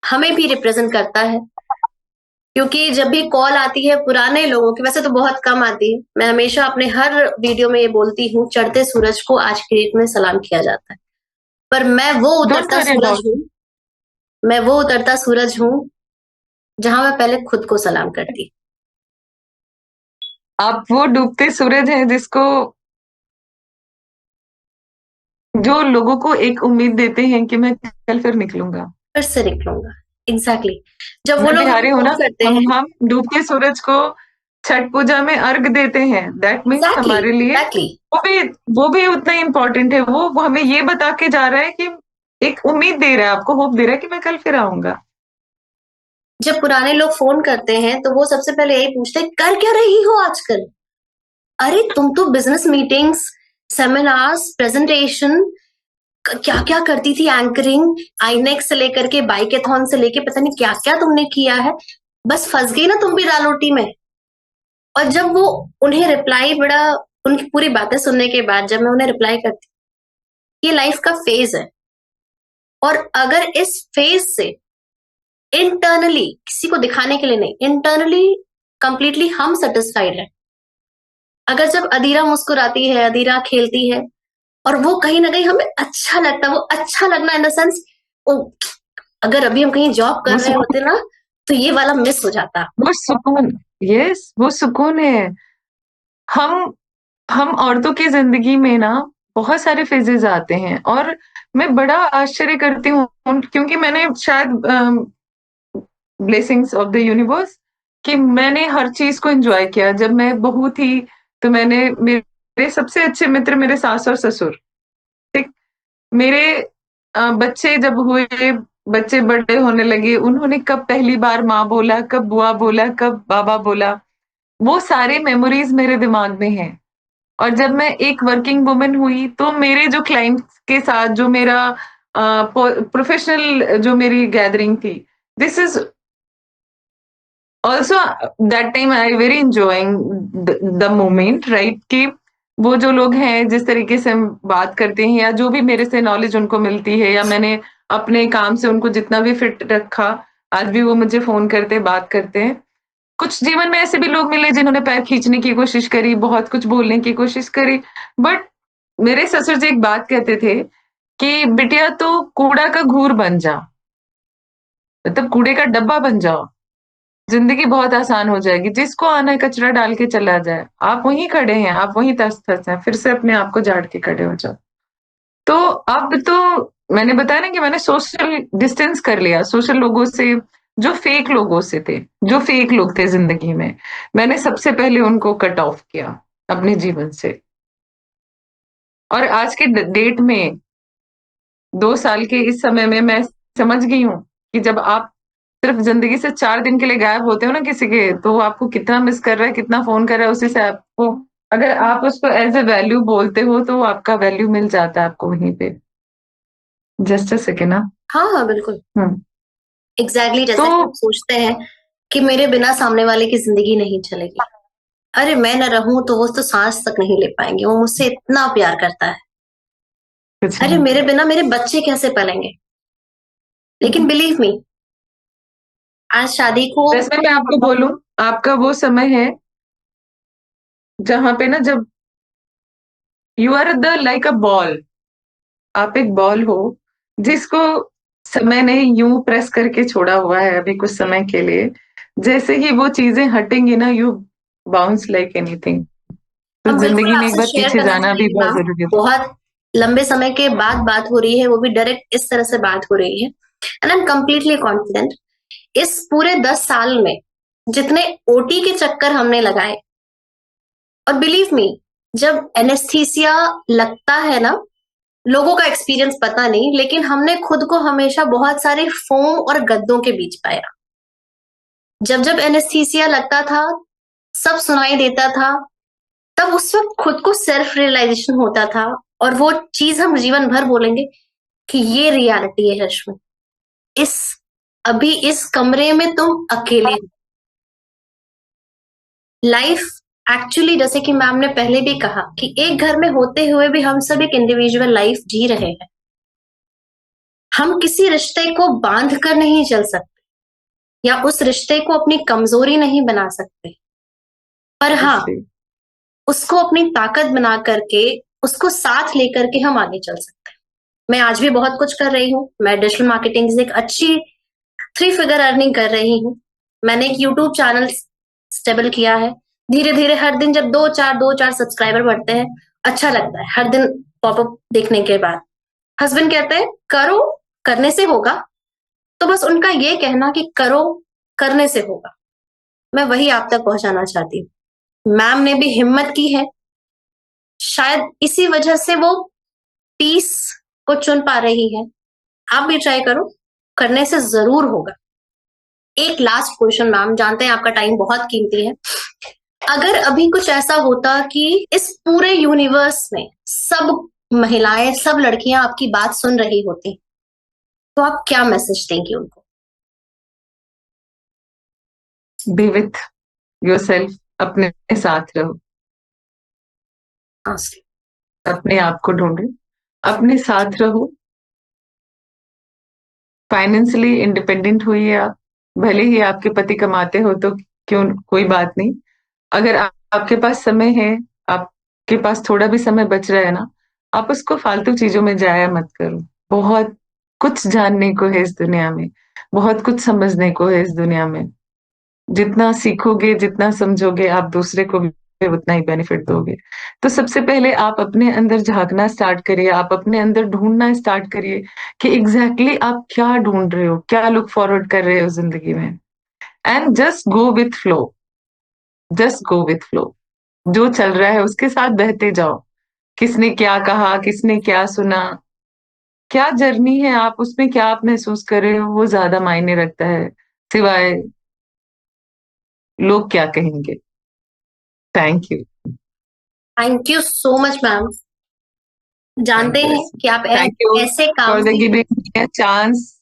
हमें भी रिप्रेजेंट करता है, क्योंकि जब भी कॉल आती है पुराने लोगों की, वैसे तो बहुत कम आती है, मैं हमेशा अपने हर वीडियो में ये बोलती हूँ, चढ़ते सूरज को आज की डेट में सलाम किया जाता है। पर मैं वो डोंट उतरता वरी सूरज अबाउट। हूँ, मैं वो उतरता सूरज हूँ जहां मैं पहले खुद को सलाम करती। आप वो डूबते सूरज हैं जिसको, जो लोगों को एक उम्मीद देते हैं कि मैं कल फिर निकलूंगा। फिर से निकलूंगा। एग्जैक्टली। जब वो मैं लोग हमें बिहारी हूं फोन ना। करते हम हैं। हम डूबते सूरज को छठ पूजा में अर्घ देते हैं। दैट मीन्स एग्जैक्टली हमारे लिए एग्जैक्टली। वो भी वो भी उतना ही इम्पोर्टेंट है। वो हमें ये बता के जा रहा है कि एक उम्मीद दे रहा है, आपको होप दे रहा है कि मैं कल फिर आऊंगा। जब पुराने लोग फोन करते हैं तो वो सबसे पहले यही पूछते हैं, कर क्या रही हो आजकल? अरे तुम तो बिजनेस मीटिंग्स, सेमिनार्स, प्रेजेंटेशन, क्या क्या करती थी, एंकरिंग, आईनेक्स से लेकर के बाइकेथॉन से लेके पता नहीं क्या क्या तुमने किया है। बस फंस गई ना तुम भी रालोटी में। और जब वो उन्हें रिप्लाई, बड़ा उनकी पूरी बातें सुनने के बाद जब मैं उन्हें रिप्लाई करती, ये लाइफ का फेज है, और अगर इस फेज से इंटरनली, किसी को दिखाने के लिए नहीं, इंटरनली कंप्लीटली हम सेटिस्फाइड है, अगर जब अदीरा मुस्कुराती है, अदीरा खेलती है, और वो कहीं ना कहीं हमें अच्छा लगता है, वो अच्छा लगना इन द सेंस, अगर अभी हम कहीं जॉब कर वो रहे सुकून, होते ना तो ये वाला मिस हो जाता। वो सुकून, यस, वो सुकून है। हम हम औरतों की जिंदगी में ना बहुत सारे फेजेस आते हैं, और मैं बड़ा आश्चर्य करती हूँ, क्योंकि मैंने शायद ब्लेसिंग्स ऑफ द यूनिवर्स कि मैंने हर चीज को एंजॉय किया। जब मैं बहू थी तो मैंने, मेरे सबसे अच्छे मित्र मेरे सास और ससुर, ठीक। मेरे बच्चे जब हुए, बच्चे बड़े होने लगे, उन्होंने कब पहली बार माँ बोला, कब बुआ बोला, कब बाबा बोला, वो सारे मेमोरीज मेरे दिमाग में हैं। और जब मैं एक वर्किंग वुमन हुई तो मेरे जो क्लाइंट्स के साथ जो मेरा प्रोफेशनल जो मेरी गैदरिंग थी, this is also that time I very enjoying the moment, right? कि वो जो लोग हैं, जिस तरीके से हम बात करते हैं, या जो भी मेरे से नॉलेज उनको मिलती है, या मैंने अपने काम से उनको जितना भी फिट रखा, आज भी वो मुझे फोन करते, बात करते हैं। कुछ जीवन में ऐसे भी लोग मिले जिन्होंने पैर खींचने की कोशिश करी, बहुत कुछ बोलने की कोशिश करी, बट मेरे ससुर जी एक बात कहते थे कि बिटिया तो कूड़ा का घूर बन जा, मतलब कूड़े का डब्बा बन जाओ, जिंदगी बहुत आसान हो जाएगी। जिसको आना है कचरा डाल के चला जाए, आप वहीं खड़े हैं, आप वहीं तस तस हैं, फिर से अपने आप को झाड़ के खड़े हो जाओ। तो अब तो मैंने बताया ना कि मैंने सोशल डिस्टेंस कर लिया सोशल लोगों से, जो फेक लोगों से थे, जो फेक लोग थे जिंदगी में, मैंने सबसे पहले उनको कट ऑफ किया अपने जीवन से। और आज के डेट में 2 साल के इस समय में मैं समझ गई हूँ कि जब आप सिर्फ जिंदगी से 4 दिन के लिए गायब होते हो ना किसी के, तो वो आपको कितना मिस कर रहा है, कितना फोन कर रहा है, उसी से आपको, अगर आप उसको एज ए वैल्यू बोलते हो तो वो आपका वैल्यू मिल जाता है आपको वहीं पे। जस्ट अ सेकेंड ना। हाँ हाँ बिल्कुल, हम्म। एग्जैक्टली तो जैसे कि हम सोचते हैं कि मेरे बिना सामने वाले की जिंदगी नहीं चलेगी, अरे मैं न रहूं तो वो तो सांस तक नहीं ले पाएंगे, वो मुझसे इतना प्यार करता है, कुछ अरे नहीं। मेरे बिना मेरे बच्चे कैसे पलेंगे। लेकिन बिलीव मी, आज शादी को, वैसे मैं आपको बोलूं, आपका वो समय है जहां पे ना, जब you are the like a ball, आप एक बॉल हो जिसको समय ने यूं प्रेस करके छोड़ा हुआ है अभी कुछ समय के लिए। जैसे ही वो चीजें हटेंगी ना, यू बाउंस लाइक एनीथिंग। तो हम बिल्कुल जिंदगी में एक आपसे बार शेयर पीछे करना जाना भी चाहेंगे बहुत मैम, जरूरी होता बहुत लंबे समय के बाद बात हो रही है, वो भी डायरेक्ट इस तरह से बात हो रही है, and I am completely confident, इस पूरे 10 साल में जितने ओटी के चक्कर हमने लगाए, और बिलीव मी, जब एनेस्थीसिया लगता है ना, लोगों का एक्सपीरियंस पता नहीं, लेकिन हमने खुद को हमेशा बहुत सारे फोम और गद्दों के बीच पाया। जब जब एनेस्थीसिया लगता था, सब सुनाई देता था, तब उस वक्त खुद को सेल्फ रियलाइजेशन होता था, और वो चीज हम जीवन भर बोलेंगे कि ये रियलिटी है रश्मि, इस अभी इस कमरे में तुम अकेले हो। लाइफ एक्चुअली, जैसे कि मैम ने पहले भी कहा, कि एक घर में होते हुए भी हम सब एक इंडिविजुअल लाइफ जी रहे हैं, हम किसी रिश्ते को बांध कर नहीं चल सकते, या उस रिश्ते को अपनी कमजोरी नहीं बना सकते, पर हाँ, है। उसको अपनी ताकत बना करके, उसको साथ लेकर के हम आगे चल सकते हैं। मैं आज भी बहुत कुछ कर रही हूँ, मैं डिजिटल मार्केटिंग से एक अच्छी 3 फिगर अर्निंग कर रही हूँ, मैंने एक यूट्यूब चैनल स्टेबल किया है, धीरे धीरे हर दिन जब दो चार सब्सक्राइबर बढ़ते हैं, अच्छा लगता है हर दिन पॉपअप देखने के बाद। हस्बैंड कहते हैं करो, करने से होगा, तो बस उनका ये कहना कि करो, करने से होगा, मैं वही आप तक पहुंचाना चाहती हूँ। मैम ने भी हिम्मत की है, शायद इसी वजह से वो पीस को चुन पा रही है। आप भी ट्राई करो, करने से जरूर होगा। एक लास्ट क्वेश्चन मैम, जानते हैं आपका टाइम बहुत कीमती है, अगर अभी कुछ ऐसा होता कि इस पूरे यूनिवर्स में सब महिलाएं, सब लड़कियां आपकी बात सुन रही होती, तो आप क्या मैसेज देंगी उनको? बी विथ योरसेल्फ, अपने साथ रहो, हाँ, अपने आप को ढूंढो, अपने साथ रहो, फाइनेंशियली इंडिपेंडेंट हुई आप। भले ही आपके पति कमाते हो तो क्यों, कोई बात नहीं। अगर आपके पास समय है, आपके पास थोड़ा भी समय बच रहा है ना, आप उसको फालतू चीजों में जाया मत करो। बहुत कुछ जानने को है इस दुनिया में, बहुत कुछ समझने को है इस दुनिया में। जितना सीखोगे, जितना समझोगे, आप दूसरे को भी उतना ही बेनिफिट दोगे। तो सबसे पहले आप अपने अंदर झांकना स्टार्ट करिए, आप अपने अंदर ढूंढना स्टार्ट करिए कि एग्जैक्टली आप क्या ढूंढ रहे हो, क्या लुक फॉरवर्ड कर रहे हो जिंदगी में। And just go with flow, just go with flow. जो चल रहा है उसके साथ बहते जाओ। किसने क्या कहा, किसने क्या सुना, क्या जर्नी है, आप उसमें क्या आप महसूस कर रहे हो, वो ज्यादा मायने रखता है, सिवाय लोग क्या कहेंगे। Thank you. Thank you so much ma'am. जानते थैंक यू। हैं कि आप थैंक यू ऐसे फॉर काम द भी, गिविंग मी अ चांस।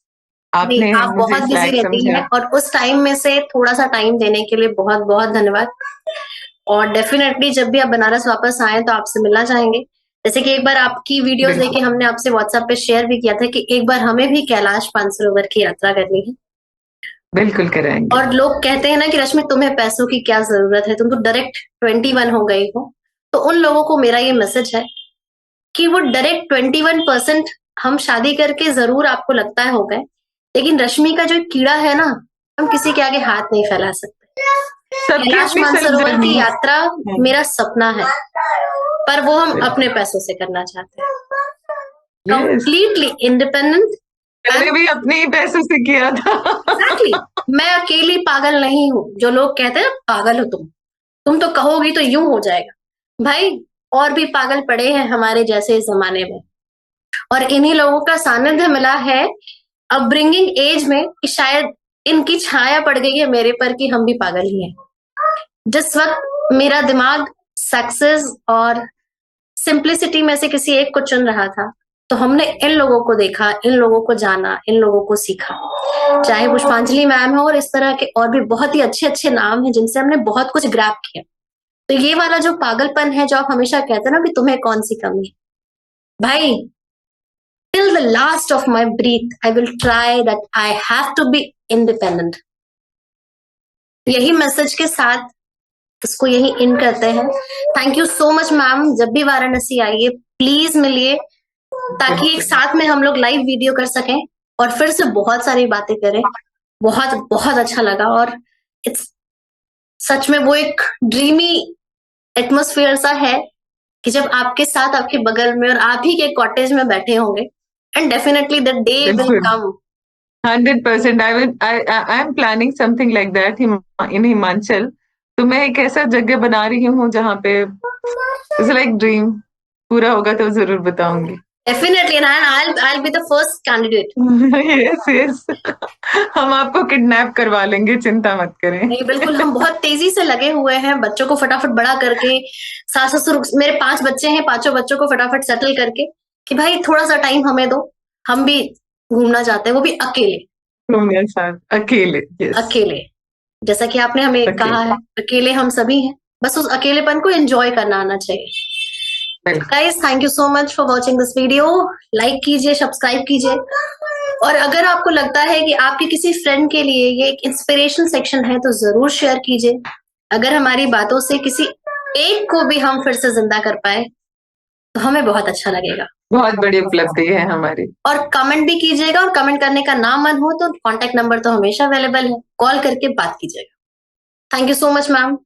नहीं, आपने आप मुझे बहुत इस बिजी लायक रहती समझा। हैं और उस टाइम में से थोड़ा सा टाइम देने के लिए बहुत बहुत धन्यवाद। और डेफिनेटली जब भी आप बनारस वापस आए तो आपसे मिलना चाहेंगे। जैसे कि एक बार आपकी वीडियोस बिल्कुल, देखे हमने आपसे व्हाट्सएप पे शेयर भी किया था कि एक बार हमें भी कैलाश मानसरोवर की यात्रा करनी है। बिल्कुल कराएंगे। और लोग कहते हैं ना कि रश्मि तुम्हें पैसों की क्या जरूरत है, तुम तो डायरेक्ट 21 हो गई हो। तो उन लोगों को मेरा ये मैसेज है कि वो डायरेक्ट 21% हम शादी करके जरूर आपको लगता है हो गए, लेकिन रश्मि का जो एक कीड़ा है ना, हम किसी के आगे हाथ नहीं फैला सकते। सबकी कैलाश अपनी सेल्फ मानसरोवर जर्नी की है। यात्रा मेरा सपना है, पर वो हम अपने पैसों से करना चाहते हैं, यस, कंप्लीटली इंडिपेंडेंट। मैंने भी अपने ही पैसों से किया था। एग्जैक्टली, मैं अकेली पागल नहीं हूँ। जो लोग कहते हैं पागल हो तुम तो कहोगी तो यूं हो जाएगा। भाई, और भी पागल पड़े हैं हमारे जैसे इस जमाने में, और इन्हीं लोगों का सानिध्य मिला है अपब्रिंगिंग एज में कि शायद इनकी छाया पड़ गई है मेरे पर कि हम भी पागल ही हैं। जिस वक्त मेरा दिमाग सक्सेस और सिंप्लिसिटी में से किसी एक को चुन रहा था, तो हमने इन लोगों को देखा, इन लोगों को जाना, इन लोगों को सीखा। चाहे पुष्पांजलि मैम हो और इस तरह के और भी बहुत ही अच्छे अच्छे नाम हैं जिनसे हमने बहुत कुछ ग्रैब किया। तो ये वाला जो पागलपन है, जो आप हमेशा कहते हैं ना कि तुम्हें कौन सी कमी है, भाई, till the last of my breath I will try that I have to be independent। यही मैसेज के साथ इसको यही इन करते हैं। Thank you so much ma'am, जब भी वाराणसी आइए प्लीज मिलिए, ताकि एक साथ में हम लोग लाइव वीडियो कर सकें और फिर से बहुत सारी बातें करें। बहुत बहुत अच्छा लगा, और इट्स सच में वो एक ड्रीमी एटमोस्फियर सा है कि जब आपके साथ आपके बगल में और आप ही के कॉटेज में बैठे होंगे, and definitely the day will बिल्कुल, कम। 100%। I am planning something like that in Himachal. तो मैं एक ऐसा जगह बना रही हूँ जहाँ पे इट्स लाइक ड्रीम, पूरा होगा तो जरूर बताऊंगी। Definitely, and I'll be the first candidate। Yes yes, हम आपको किडनैप करवा लेंगे, चिंता मत करें। नहीं, बिल्कुल, हम बहुत तेजी से लगे हुए हैं बच्चों को फटाफट बड़ा करके। सास ससुर, मेरे 5 बच्चे हैं, पांचों बच्चों को फटाफट सेटल करके कि भाई थोड़ा सा टाइम हमें दो, हम भी घूमना चाहते हैं, वो भी अकेले। मेरे साथ अकेले, यस, अकेले, जैसा कि आपने हमें कहा अकेले, है, अकेले हम सभी हैं, बस उस अकेलेपन को एंजॉय करना आना चाहिए। बिल्कुल। Guys, thank you so much for watching this video. Like कीजिए, सब्सक्राइब कीजिए, और अगर आपको लगता है कि आपके किसी फ्रेंड के लिए ये एक इंस्पिरेशन सेक्शन है तो जरूर शेयर कीजिए। अगर हमारी बातों से किसी एक को भी हम फिर से जिंदा कर पाए तो हमें बहुत अच्छा लगेगा। बहुत बड़ी उपलब्धि है हमारी। और कमेंट भी कीजिएगा, और कमेंट करने का ना मन हो तो कांटेक्ट नंबर तो हमेशा अवेलेबल है, कॉल करके बात कीजिएगा। Thank you so much ma'am.